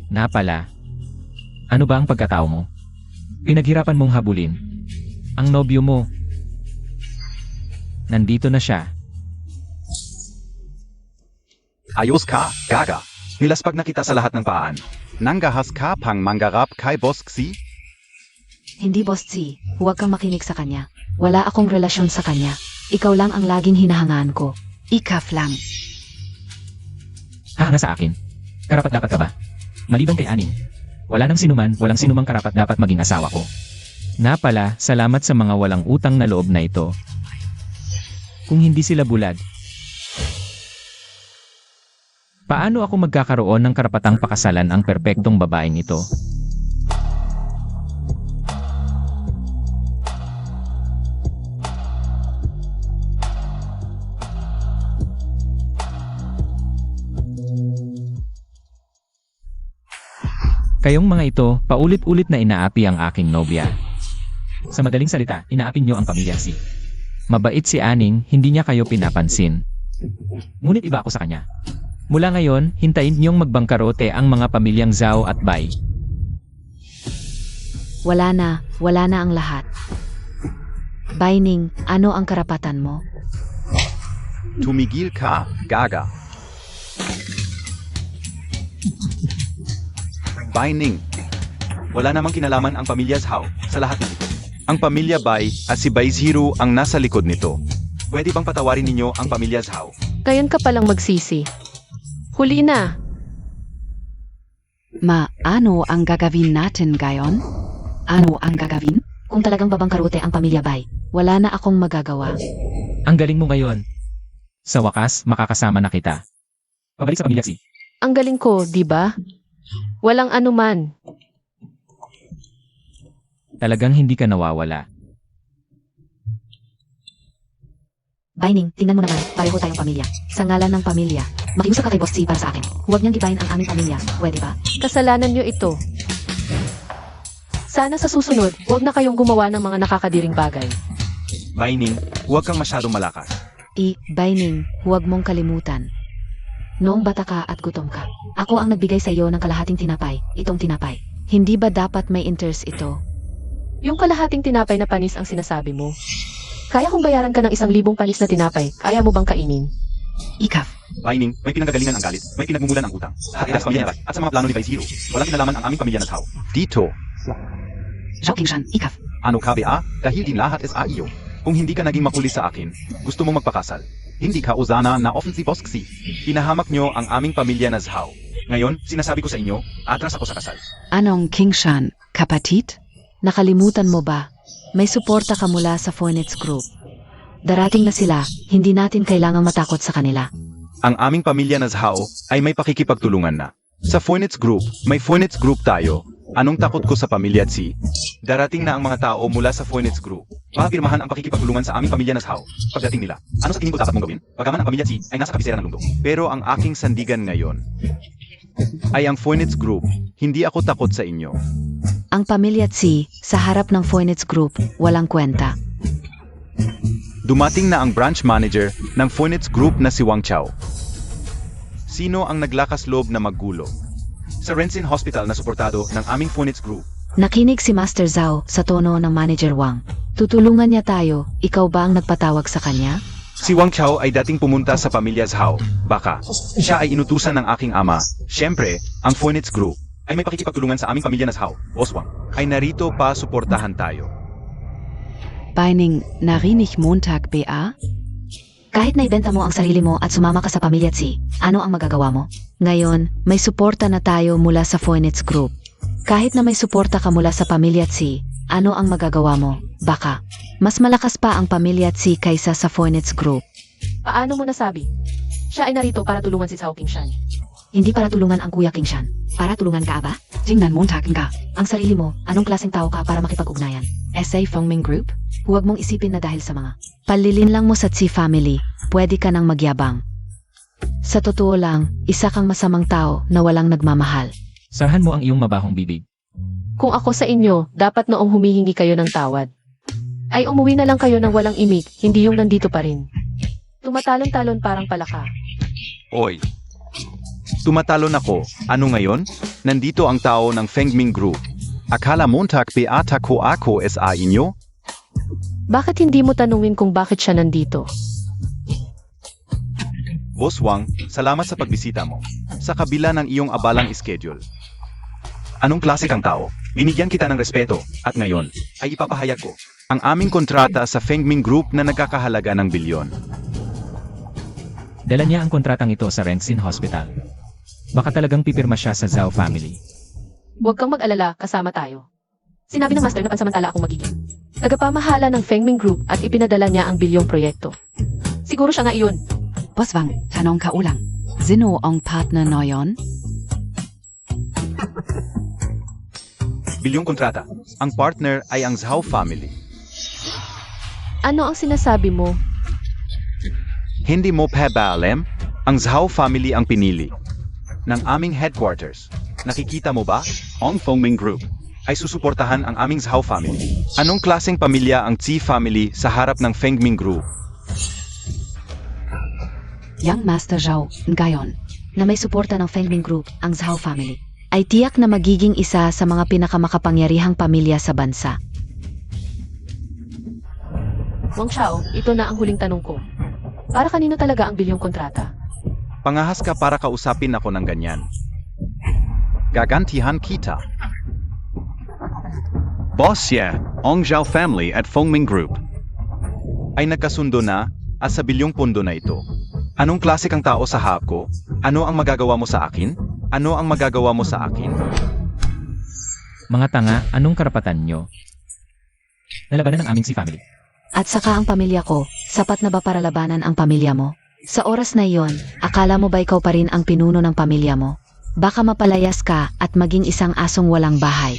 Na pala, ano ba ang pagkatao mo? Pinaghirapan mong habulin ang nobyo mo Nandito na siya. Ayos ka, gaga. Nilaspag na kita sa lahat ng paan. Nangahas ka pang mangarap kay Boss Xi? Hindi Boss C, huwag kang makinig sa kanya. Wala akong relasyon sa kanya. Ikaw lang ang laging hinahangaan ko. Ikaf lang. Hanga sa akin. Karapat dapat ka ba? Maliban kay Aning. Wala nang sinuman, walang sinumang karapat dapat maging asawa ko. Na pala, salamat sa mga walang utang na loob na ito. Kung hindi sila bulag, paano ako magkakaroon ng karapatang pakasalan ang perpektong babaeng ito? Kayong mga ito, paulit-ulit na inaapi ang aking nobya. Sa madaling salita, inaapi niyo ang pamilya si. Mabait si Aning, hindi niya kayo pinapansin. Ngunit iba ako sa kanya. Mula ngayon, hintayin niyong magbangkarote ang mga pamilyang Zhao at Bai. Wala na ang lahat. Baining, ano ang karapatan mo? Tumigil ka, gaga. Baining. Wala namang kinalaman ang pamilya Zhao sa lahat ng ito. Ang pamilya Bai at si Bai Zero ang nasa likod nito. Pwede bang patawarin ninyo ang pamilya Zhao? Ngayon ka palang magsisi. Huli na. Ano ang gagawin natin ngayon? Ano ang gagawin? Kung talagang babangkarote ang pamilya Bai, wala na akong magagawa. Ang galing mo ngayon. Sa wakas, makakasama na kita. Pabalik sa pamilya si. Ang galing ko, di ba? Walang anuman. Talagang hindi ka nawawala. Baining, tingnan mo naman, pareho tayong pamilya. Sa ngalan ng pamilya, makiusap ka kay Boss C para sa akin. Huwag niyang gibahin ang aming pamilya, pwede ba? Kasalanan niyo ito. Sana sa susunod, huwag na kayong gumawa ng mga nakakadiring bagay. Baining, huwag kang masyadong malakas. Baining, huwag mong kalimutan. Noong bata ka at gutom ka, ako ang nagbigay sa iyo ng kalahating tinapay, itong tinapay. Hindi ba dapat may interest ito? Yung kalahating tinapay na panis ang sinasabi mo. Kaya kong bayaran ka ng 1,000 panis na tinapay, kaya mo bang kainin? Ikaf. Baining, may pinanggagalingan ang galit, may pinagmumulan ang utang. Lahat ito sa pamilya Bai at sa mga plano ni Bai Zero. Walang kinalaman ang aming pamilya na Zhao. Dito. Jokingshan, ikaf. Ano ka ba? Dahil din lahat is iyo. Kung hindi ka naging makuli sa akin, gusto mong magpakasal. Hindi ka uzana na offensive Boss Xi. Pinahamak nyo ang aming pamilya na Zhao. Ngayon, sinasabi ko sa inyo, atras ako sa kasal. Anong Kingshan, kapatit? Nakalimutan mo ba? May suporta ka mula sa Phoenix Group. Darating na sila, hindi natin kailangang matakot sa kanila. Ang aming pamilya na Zhao ay may pakikipagtulungan na. Sa Phoenix Group, may Phoenix Group tayo. Anong takot ko sa pamilya Xi? Darating na ang mga tao mula sa Phoenix Group. Papirmahan ang pakikipagtulungan sa aming pamilya na Zhao. Pagdating nila, ano sa tingin ko dapat mong gawin? Pagaman ang pamilya Xi ay nasa kabisera ng mundo. Pero ang aking sandigan ngayon ay ang Phoenix Group. Hindi ako takot sa inyo. Ang pamilya Tsi, sa harap ng Phoenix Group, walang kwenta. Dumating na ang branch manager ng Phoenix Group na si Wang Chao. Sino ang naglakas loob na maggulo? Sa Rensin Hospital na suportado ng aming Phoenix Group. Nakinig si Master Zhao sa tono ng Manager Wang. Tutulungan niya tayo, ikaw ba ang nagpatawag sa kanya? Si Wang Chao ay dating pumunta sa pamilya Zhao. Baka, siya ay inutusan ng aking ama. Siyempre, ang Phoenix Group ay may pakikipagtulungan sa aming pamilya na Zhao. Boss Wang, ay narito pa suportahan tayo. Baining, narinig Montag BA? Kahit naibenta mo ang sarili mo at sumama ka sa pamilya Tsi, ano ang magagawa mo? Ngayon, may suporta na tayo mula sa Phoenix Group. Kahit na may suporta ka mula sa pamilya Tsi, ano ang magagawa mo? Baka, mas malakas pa ang pamilya Tsi kaysa sa Phoenix Group. Paano mo nasabi? Siya ay narito para tulungan si Zhao Qingshan. Hindi para tulungan ang Kuya Qingshan. Para tulungan ka ba? Jingnan Montag nga. Ang sarili mo, anong klaseng tao ka para makipag-ugnayan? SA Fengming Group? Huwag mong isipin na dahil sa mga palilin lang mo sa Tsi family, pwede ka nang magyabang. Sa totoo lang, isa kang masamang tao na walang nagmamahal. Sarhan mo ang iyong mabahong bibig. Kung ako sa inyo, dapat noong humihingi kayo ng tawad. Ay umuwi na lang kayo ng walang imik, hindi yung nandito pa rin. Tumatalon-talon parang palaka. Oy. Tumatalon ako. Ano ngayon? Nandito ang tao ng Fengming Group. Akala Montag beata ko ako sa inyo? Bakit hindi mo tanungin kung bakit siya nandito? Boss Wang, salamat sa pagbisita mo. Sa kabila ng iyong abalang schedule. Anong klase kang tao? Binigyan kita ng respeto, at ngayon, ay ipapahayag ko ang aming kontrata sa Fengming Group na nagkakahalaga ng bilyon. Dala niya ang kontratang ito sa Rengsin Hospital. Baka talagang pipirma siya sa Zhao family. Huwag kang mag-alala, kasama tayo. Sinabi ng master na pansamantala akong magiging Tagapamahala ng Fengming Group at ipinadala niya ang bilyong proyekto. siguro siya nga iyon. Boss Wang, tanong ka ulang. Sino ang partner ngayon? Bilyong kontrata. Ang partner ay ang Zhao family. Ano ang sinasabi mo? Hindi mo pa ba alam? Ang Zhao family ang pinili ng aming headquarters. Nakikita mo ba? Ang Fengming Group ay susuportahan ang aming Zhao family. Anong klaseng pamilya ang Qi family sa harap ng Fengming Group? Yang Master Zhao, ngayon, na may suporta ng Fengming Group, ang Zhao family, ay tiyak na magiging isa sa mga pinakamakapangyarihang pamilya sa bansa. Wang Xiao, ito na ang huling tanong ko. Para kanino talaga ang bilyong kontrata? Pangahas ka para kausapin ako ng ganyan. Gagantihan kita. Boss yeah, ang Zhao family at Fengming Group. Ay nagkasundo na at sa bilyong pondo na ito. Anong klase kang tao sa harap ko? Ano ang magagawa mo sa akin? Ano ang magagawa mo sa akin? Mga tanga, anong karapatan nyo? Nalabanan ng aming si family. At saka ang pamilya ko, sapat na ba para labanan ang pamilya mo? Sa oras na iyon, akala mo ba ikaw pa rin ang pinuno ng pamilya mo? Baka mapalayas ka at maging isang asong walang bahay.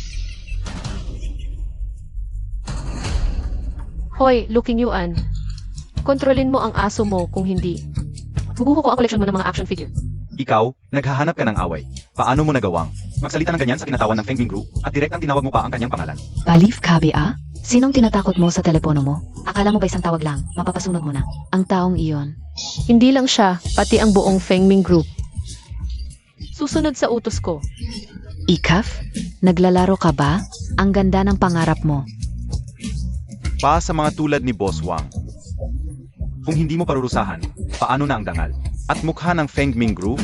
Hoy, Looking Yuan. Kontrolin mo ang aso mo kung hindi. Bubuho ko ang koleksyon mo ng mga action figure. Ikaw, naghahanap ka ng away. Paano mo nagawang magsalita ng ganyan sa kinatawan ng Fengming Group at direktang tinawag mo pa ang kanyang pangalan? Balief kabi ah? Sinong tinatakot mo sa telepono mo? Akala mo ba isang tawag lang, mapapasunod mo na? Ang taong iyon. Hindi lang siya, pati ang buong Fengming Group. Susunod sa utos ko. Ikaf? Naglalaro ka ba? Ang ganda ng pangarap mo. Pa sa mga tulad ni Boss Wang. Kung hindi mo parurusahan, paano na ang dangal? At mukha ng Fengming Group?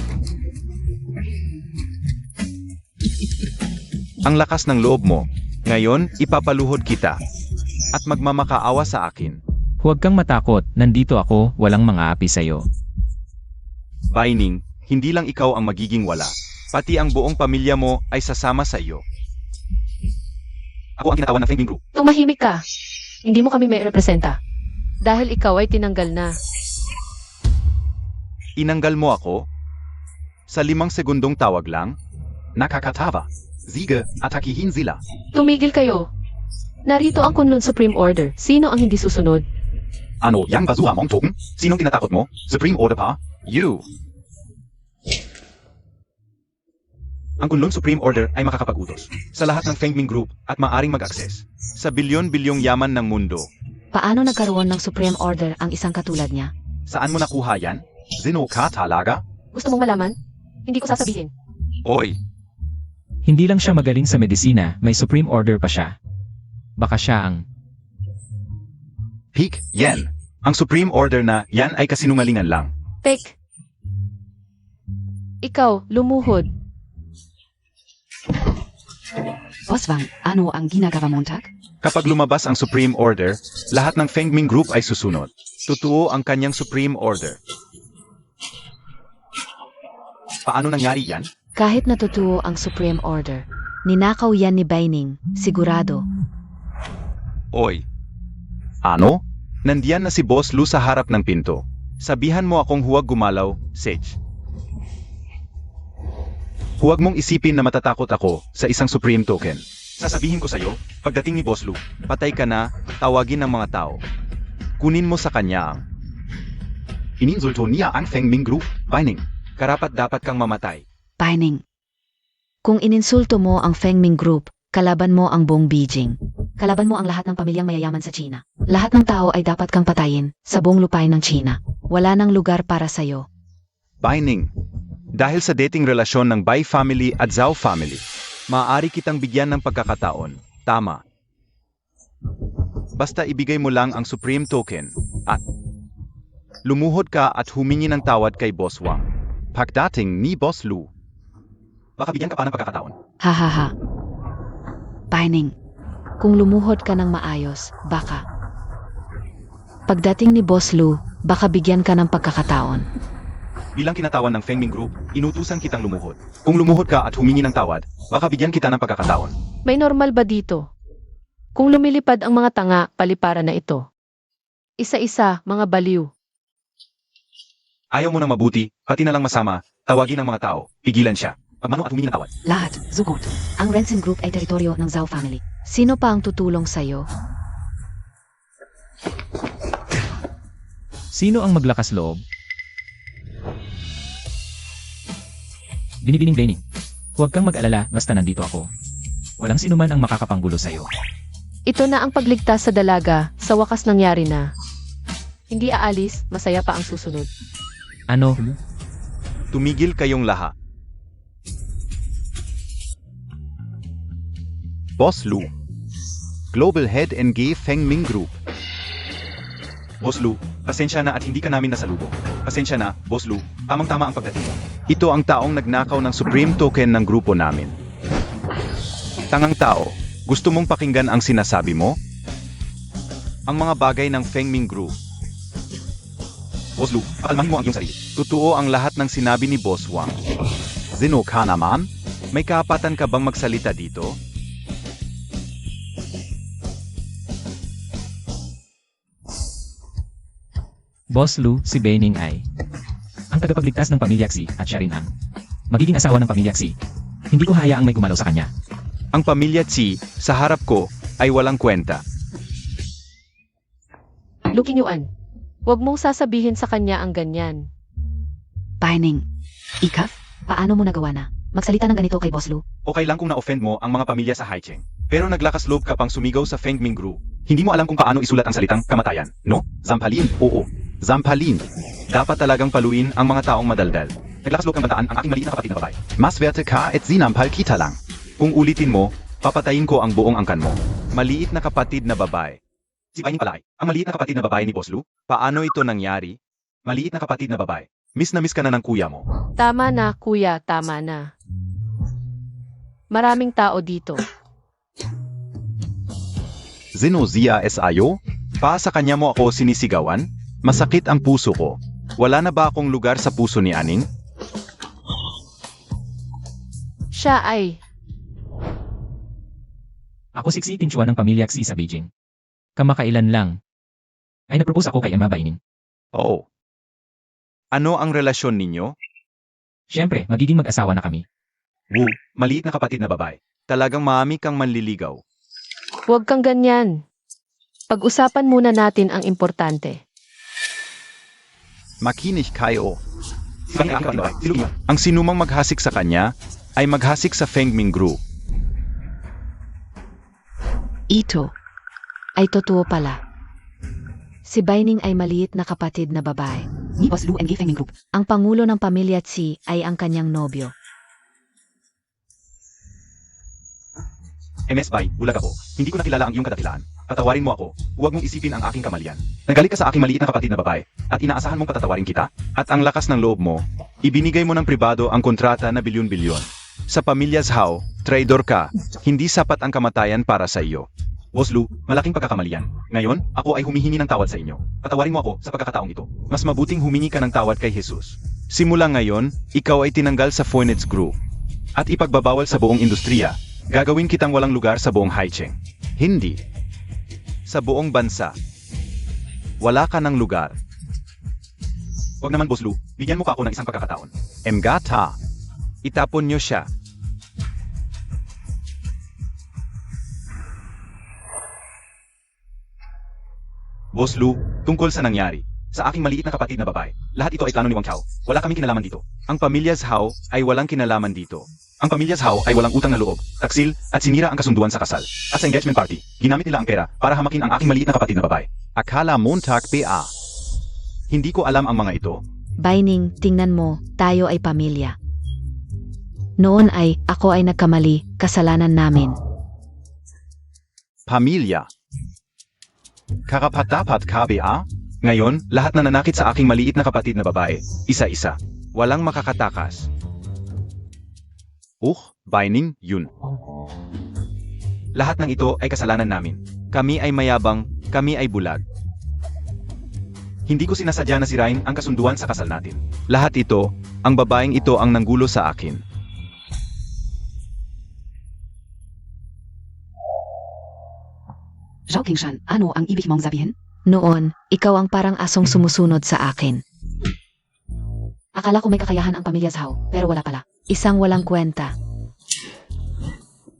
Ang lakas ng loob mo. Ngayon, ipapaluhod kita. At magmamakaawa sa akin. Huwag kang matakot, nandito ako, walang mga api sa'yo. Baining, hindi lang ikaw ang magiging wala. Pati ang buong pamilya mo ay sasama sa iyo. Ako ang kinatawan ng Fengming Group. Tumahimik ka. Hindi mo kami may representa. Dahil ikaw ay tinanggal na. Inanggal mo ako? Sa 5 segundong tawag lang? Nakakatawa. Sige, atakihin sila. Tumigil kayo. Narito ang Kunlun Supreme Order. Sino ang hindi susunod? Ano, yang bazooka mong token? Sinong tinatakot mo? Supreme Order pa? You. Ang Kunlun Supreme Order ay makakapag-utos sa lahat ng Fengming Group at maaring mag-access sa bilyon-bilyong yaman ng mundo. Paano nagkaroon ng Supreme Order ang isang katulad niya? Saan mo nakuha yan? Sino ka talaga? Gusto mong malaman? Hindi ko sasabihin. Oy, Hindi lang siya magaling sa medisina, may Supreme Order pa siya. Baka siya ang... Peak, yan. Ang Supreme Order na yan ay kasinungalingan lang. Tek. Ikaw, lumuhod. Boss Wang, ano ang ginagawa mo tak? Kapag lumabas ang Supreme Order, lahat ng Fengming Group ay susunod. Totoo ang kanyang Supreme Order. Paano nangyari yan? Kahit natutuo ang Supreme Order, ninakaw yan ni Baining, sigurado. Oy. Ano? Nandiyan na si Boss Lu sa harap ng pinto. Sabihan mo akong huwag gumalaw, Sage. Huwag mong isipin na matatakot ako sa isang Supreme Token. Sasabihin ko sa'yo, pagdating ni Boss Lu, patay ka na, tawagin ng mga tao. Kunin mo sa kanya ang... Ininsulto niya ang Fengming Group, Baining. Karapat dapat kang mamatay. Baining. Kung ininsulto mo ang Fengming Group, kalaban mo ang buong Beijing. Kalaban mo ang lahat ng pamilyang mayayaman sa China. Lahat ng tao ay dapat kang patayin sa buong lupain ng China. Wala nang lugar para sa'yo. Baining. Dahil sa dating relasyon ng Bai family at Zhao family, maaari kitang bigyan ng pagkakataon. Tama. Basta ibigay mo lang ang Supreme Token at lumuhod ka at humingi ng tawad kay Boss Wang. Pagdating ni Boss Lu, baka bigyan ka pa ng pagkakataon. Hahaha. Baining, kung lumuhod ka ng maayos, baka. Pagdating ni Boss Lu, baka bigyan ka ng pagkakataon. Bilang kinatawan ng Fengming Group, inutusan kitang lumuhod. Kung lumuhod ka at humingi ng tawad, baka bigyan kita ng pagkakataon. May normal ba dito? Kung lumilipad ang mga tanga, paliparan na ito. Isa-isa, mga baliw. Ayaw mo nang mabuti, pati na lang masama, tawagin ang mga tao, pigilan siya. Pagmano at humingi ng tawad. Lahat, zugot. Ang Rensen Group ay teritoryo ng Zhao family. Sino pa ang tutulong sa'yo? Sino ang maglakas loob? Binibining Baining. Huwag kang mag-alala, basta nandito ako. Walang sinuman ang makakapanggulo sa'yo. Ito na ang pagligtas sa dalaga, sa wakas nangyari na. Hindi aalis, masaya pa ang susunod. Ano? Tumigil kayong lahat. Boss Lu, Global Head NG Fengming Group. Boss Lu, pasensya na at hindi ka namin nasalubong. Pasensya na, Boss Lu, tamang-tama ang pagdating mo. Ito ang taong nagnakaw ng Supreme Token ng grupo namin. Tangang tao, gusto mong pakinggan ang sinasabi mo? Ang mga bagay ng Fengming Group. Boss Lu, pakalmahin mo ang iyong sarili. Totoo ang lahat ng sinabi ni Boss Wang. Zino ka naman? May kapatan ka bang magsalita dito? Boss Lu, si Baining ay ang tagapagligtas ng pamilya Xi at siya rin ang magiging asawa ng pamilya Xi. Hindi ko hayaang may gumalaw sa kanya. Ang pamilya Chi, sa harap ko, ay walang kwenta. Luking Yuan, huwag mong sasabihin sa kanya ang ganyan. Baining. Ika? Paano mo nagawa na? Magsalita ng ganito kay Boss Lu. Okay lang kung na-offend mo ang mga pamilya sa Haicheng. Pero naglakas loob ka pang sumigaw sa Fengming Group. Hindi mo alam kung paano isulat ang salitang kamatayan, no? Zampalin, oo. Zampalin. Dapat talagang paluin ang mga taong madaldal. Naglakas loob kang bantaan ang aking maliit na kapatid na babae. Mas verte ka et zinampal kita lang. Kung ulitin mo, papatayin ko ang buong angkan mo. Maliit na kapatid na babae. Si Baining pala ay, ang maliit na kapatid na babae ni Boss Lu? Paano ito nangyari? Maliit na kapatid na babae. Miss na miss ka na ng kuya mo. Tama na, kuya, tama na. Maraming tao dito. Zinozia S.I.O.? Pa sa kanya mo ako sinisigawan? Masakit ang puso ko. Wala na ba akong lugar sa puso ni Aning? Siya ay, Ako si Xi Tinchuan ng pamilya Xi sa Beijing. Kamakailan lang ay nagpropose ako kay Emma Baining. Oo. Ano ang relasyon ninyo? Siyempre, magiging mag-asawa na kami. Wu, maliit na kapatid na babae. Talagang maami kang manliligaw. huwag kang ganyan. Pag-usapan muna natin ang importante. Makinig kayo. Ang sinumang maghasik sa kanya ay maghasik sa Fengming Group. Ito ay totoo pala. Si Baining ay maliit na kapatid na babae. Ni Boss Lu NG Fengming Group. Ang pangulo ng pamilya Xi ay ang kanyang nobyo. MS Bai, bulag ako. Hindi ko nakilala ang iyong kadatilaan. Patawarin mo ako. Huwag mong isipin ang aking kamalian. Nagalit ka sa aking maliit na kapatid na babae at inaasahan mong patatawarin kita. At ang lakas ng loob mo, ibinigay mo ng pribado ang kontrata na bilyon-bilyon. Sa pamilya Zhao, traidor ka. Hindi sapat ang kamatayan para sa iyo. Boss Lu, malaking pagkakamalian. Ngayon, ako ay humihingi ng tawad sa inyo. Patawarin mo ako sa pagkakataong ito. Mas mabuting humingi ka ng tawad kay Jesus. Simula ngayon, ikaw ay tinanggal sa Phoenix Group. At ipagbabawal sa buong industriya. Gagawin kitang walang lugar sa buong Haicheng. Hindi. Sa buong bansa. Wala ka ng lugar. Huwag naman, Boss Lu. Bigyan mo ka ako ng isang pagkakataon. Emgata. Itapon niyo siya. Boss Lu, tungkol sa nangyari. Sa aking maliit na kapatid na babae. Lahat ito ay plano ni Wang Chao. Wala kaming kinalaman dito. Ang pamilya Zhao ay walang kinalaman dito. Ang pamilya Zhao ay walang utang na loob, taksil, at sinira ang kasunduan sa kasal. At sa engagement party, ginamit nila ang pera para hamakin ang aking maliit na kapatid na babae. Akala Montag PA. Hindi ko alam ang mga ito. Baining, tingnan mo, tayo ay pamilya. Noon ay, ako ay nagkamali, kasalanan namin. Pamilya. Karapat-dapat KBA? Ngayon, lahat na nanakit sa aking maliit na kapatid na babae, isa-isa. Walang makakatakas. Baining, yun. Lahat ng ito ay kasalanan namin. Kami ay mayabang, kami ay bulag. Hindi ko sinasadya na sirain ang kasunduan sa kasal natin. Lahat ito, ang babaeng ito ang nanggulo sa akin. Zhao Qingshan, ano ang ibig mong sabihin? Noon, ikaw ang parang asong sumusunod sa akin. Akala ko may kakayahan ang pamilya Zhao, pero wala pala. Isang walang kwenta.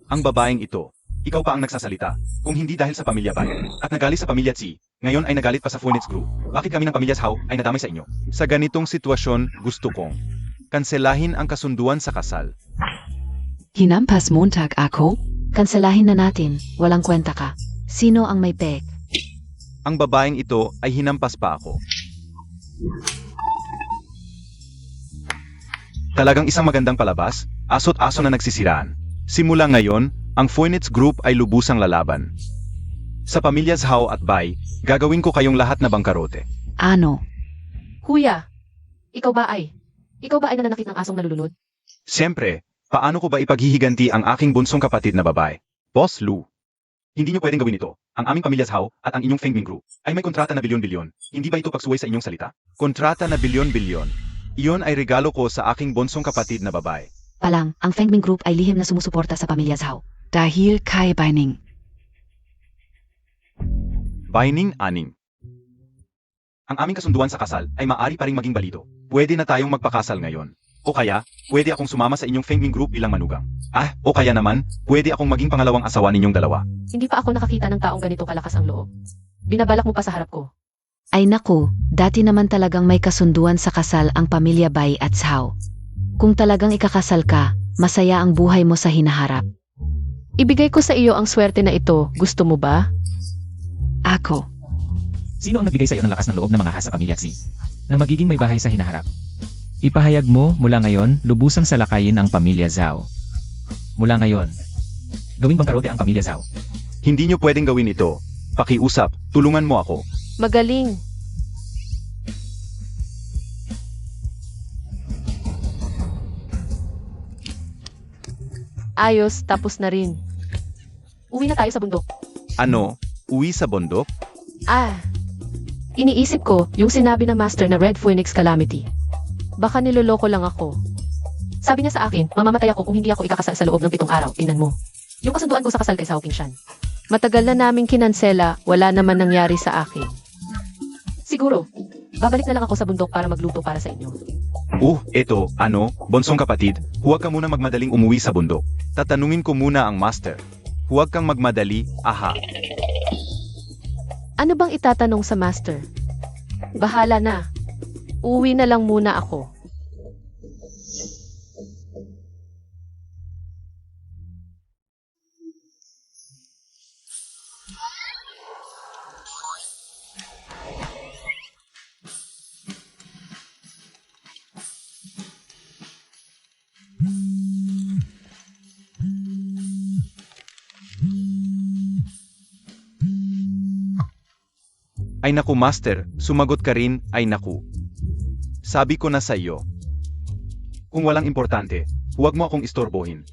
Ang babaeng ito, ikaw pa ang nagsasalita. Kung hindi dahil sa pamilya Bai, at nagalit sa pamilya Tsi, ngayon ay nagalit pa sa Phoenix Group. Bakit kami ng pamilya Zhao ay nadamay sa inyo? Sa ganitong sitwasyon, gusto kong kanselahin ang kasunduan sa kasal. Hinampas Montag ako? Kanselahin na natin, walang kwenta ka. Sino ang may pek? Ang babaeng ito ay hinampas pa ako. Talagang isang magandang palabas, aso't-aso na nagsisiraan. Simula ngayon, ang Phoenix Group ay lubusang lalaban. Sa pamilya Zhao at Bai, gagawin ko kayong lahat na bangkarote. Ano? Kuya, ikaw ba ay nananakit ng asong nalulunod? Siyempre, paano ko ba ipaghihiganti ang aking bunsong kapatid na babae? Boss Lu. Hindi niyo pwedeng gawin ito. Ang aming pamilya Zhao at ang inyong Fengming Group ay may kontrata na bilyon-bilyon. Hindi ba ito pagsuway sa inyong salita? Kontrata na bilyon-bilyon. Iyon ay regalo ko sa aking bunsong kapatid na babae. Palang, ang Fengming Group ay lihim na sumusuporta sa pamilya Zhao. Dahil kay Baining. Baining Aning. Ang aming kasunduan sa kasal ay maaari pa ring maging balito. Pwede na tayong magpakasal ngayon. O kaya, pwede akong sumama sa inyong Fengming Group bilang manugang. O kaya naman, pwede akong maging pangalawang asawa ninyong dalawa. Hindi pa ako nakakita ng taong ganito kalakas ang loob. Binabalak mo pa sa harap ko. Ay naku, dati naman talagang may kasunduan sa kasal ang pamilya Bai at Zhao. Kung talagang ikakasal ka, masaya ang buhay mo sa hinaharap. Ibigay ko sa iyo ang swerte na ito. Gusto mo ba? Ako. Sino ang nagbigay sa iyo ng lakas ng loob na mangahas sa pamilya Xi? Na magiging may bahay sa hinaharap. Ipahayag mo mula ngayon, lubusang salakayin ang pamilya Zhao. Mula ngayon, gawing bangkarote ang pamilya Zhao. Hindi niyo pwedeng gawin ito. Pakiusap, tulungan mo ako. Magaling. Ayos, tapos na rin. Uwi na tayo sa bundok. Ano? Uwi sa bundok? Iniisip ko yung sinabi ng master na Red Phoenix Calamity. Baka niloloko lang ako. Sabi niya sa akin, mamamatay ako kung hindi ako ikakasal sa loob ng 7 araw. Tingnan mo. Yung kasunduan ko sa kasal kay Zhao Qingshan. Matagal na naming kinansela, wala naman nangyari sa akin. Siguro, babalik na lang ako sa bundok para magluto para sa inyo. Bonsong kapatid, huwag ka muna magmadaling umuwi sa bundok. Tatanungin ko muna ang master. Huwag kang magmadali, aha. Ano bang itatanong sa master? Bahala na. Uwi na lang muna ako. Ay naku master, sumagot ka rin, ay naku. Sabi ko na sa iyo. Kung walang importante, huwag mo akong istorbohin,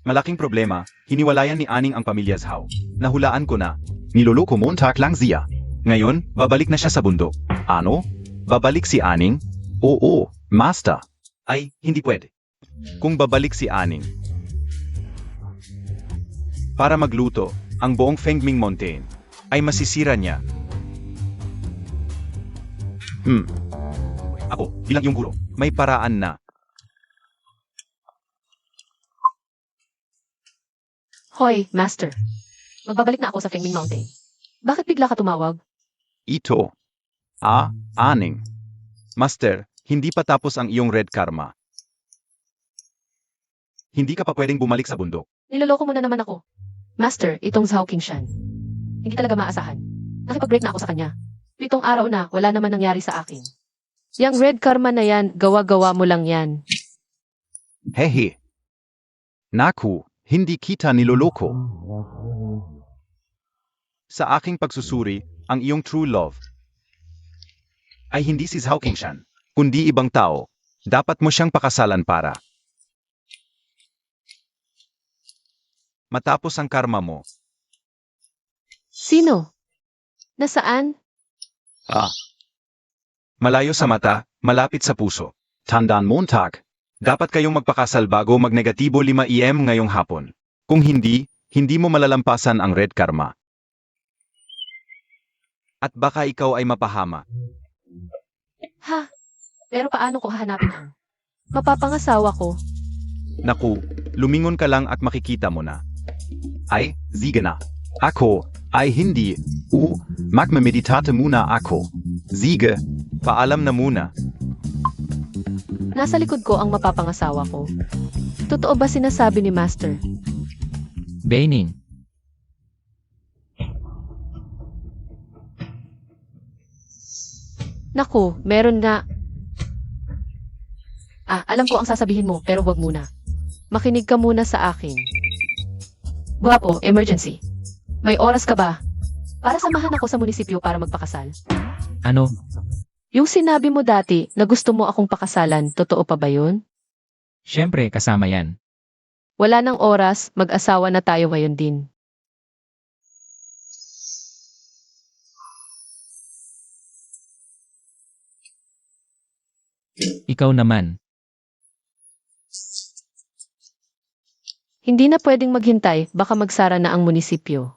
Malaking problema, hiniwalayan ni Aning ang pamilya Zhao. Nahulaan ko na. Niloloko Montag lang siya. Ngayon, babalik na siya sa bundok. Ano? Babalik si Aning? Oo, master. Ay, hindi pwede. Kung babalik si Aning. Para magluto, ang buong Fengming Mountain ay masisira niya. Ako, bilang iyong guro, may paraan na. Hoy, master. Magbabalik na ako sa Fengming Mountain. Bakit bigla ka tumawag? Ito. Aning. Master, hindi pa tapos ang iyong red karma. Hindi ka pa pwedeng bumalik sa bundok. Niloloko mo na naman ako. Master, itong Zhao Qingshan. Hindi talaga maasahan. Nakipag-break na ako sa kanya. 7 araw na, wala naman nangyari sa akin. Yang red karma na yan, gawa-gawa mo lang yan. Hehe. Naku, hindi kita niloloko. Sa aking pagsusuri, ang iyong true love, ay hindi si Zhao Qingshan, kundi ibang tao, dapat mo siyang pakasalan para matapos ang karma mo. Sino? Nasaan? Malayo sa mata, malapit sa puso. Tandaan mo, Tag. Dapat kayong magpakasal bago magnegatibo 5 EM ngayong hapon. Kung hindi, hindi mo malalampasan ang red karma. At baka ikaw ay mapahama. Ha? Pero paano ko hahanapin ang... Mapapangasawa ko. Naku, lumingon ka lang at makikita mo na. Ay, sige na. Ako, ay hindi. Magmameditate muna ako. Sige, paalam na muna. Nasa likod ko ang mapapangasawa ko. Totoo ba sinasabi ni Master? Beining. Naku, meron nga. Alam ko ang sasabihin mo, pero huwag muna. Makinig ka muna sa akin. Guwapo, emergency. May oras ka ba? Para samahan ako sa munisipyo para magpakasal. Ano? Yung sinabi mo dati na gusto mo akong pakasalan, totoo pa ba yun? Siyempre, kasama yan. Wala nang oras, mag-asawa na tayo ngayon din. Ikaw naman. Hindi na pwedeng maghintay, baka magsara na ang munisipyo.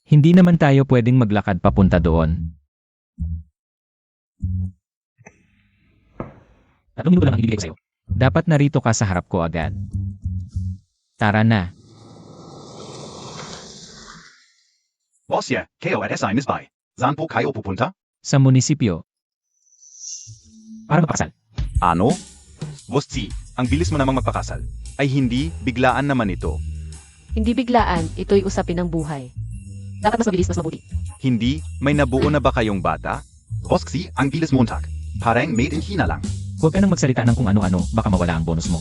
Hindi naman tayo pwedeng maglakad papunta doon. 3 minuto lang ang ibibigay ko sa'yo. Dapat narito ka sa harap ko agad. Tara na. Bosya, kayo at SI Miss Bai. Saan po kayo pupunta? Sa munisipyo. Para magpakasal. Ano? Boss T, ang bilis mo namang magpakasal. Ay hindi, biglaan naman ito. Hindi biglaan, ito'y usapin ng buhay. Dapat mas mabilis, mas mabuti. Hindi, may nabuo na ba kayong bata? Boss Xi, ang bilis Montag. Parang made in China lang. Huwag ka nang magsalita ng kung ano-ano, baka mawala ang bonus mo.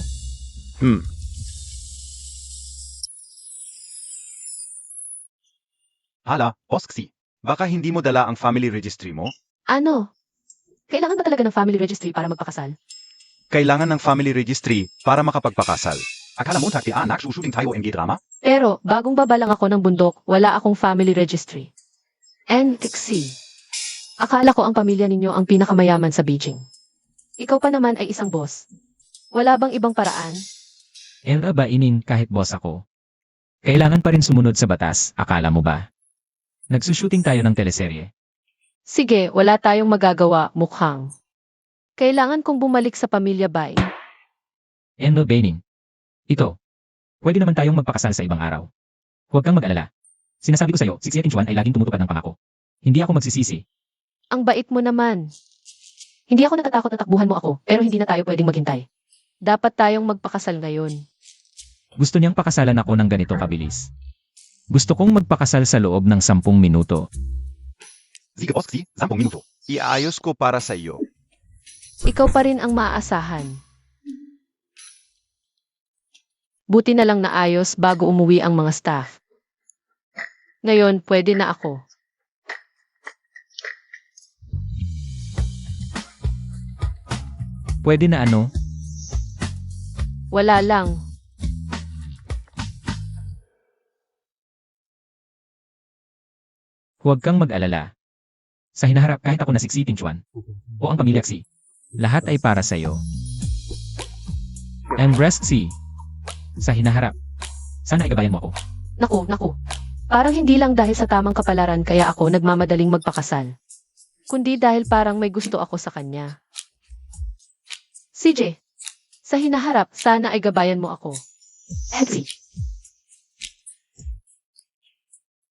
Hala, Boss Xi, baka hindi mo dala ang family registry mo? Ano? Kailangan ba talaga ng family registry para magpakasal? Kailangan ng family registry para makapagpakasal. Akala mo takti anak shooting tayo ng drama? Pero, bagong baba lang ako ng bundok, wala akong family registry. And tiksi. Akala ko ang pamilya ninyo ang pinakamayaman sa Beijing. Ikaw pa naman ay isang boss. Wala bang ibang paraan? Era ba inin kahit boss ako? Kailangan pa rin sumunod sa batas, akala mo ba? Nagsushooting tayo ng teleserye. Sige, wala tayong magagawa, mukhang. Kailangan kong bumalik sa pamilya Bai. Endo Beining. Ito. Pwede naman tayong magpakasal sa ibang araw. Huwag kang mag-alala. Sinasabi ko sa'yo, si Xie Tinchuan ay laging tumutupad ng pangako. Hindi ako magsisisi. Ang bait mo naman. Hindi ako natatakot na takbuhan mo ako, pero hindi na tayo pwedeng maghintay. Dapat tayong magpakasal ngayon. Gusto niyang pakasalan ako ng ganito kabilis. Gusto kong magpakasal sa loob ng 10 minuto. Sige Boss Xi, 10 minuto. Iayos ko para sa iyo. Ikaw pa rin ang maaasahan. Buti na lang naayos bago umuwi ang mga staff. Ngayon, pwede na ako. Pwede na ano? Wala lang. Huwag kang mag-alala. Sa hinaharap kahit ako na si Xi Tinchuan o ang pamilya Xi, lahat ay para sa iyo. Embrace Xi. Sa hinaharap. Sana igabayan mo ako. Naku. Parang hindi lang dahil sa tamang kapalaran kaya ako nagmamadaling magpakasal. Kundi dahil parang may gusto ako sa kanya. CJ, sa hinaharap, sana ay gabayan mo ako. Henry,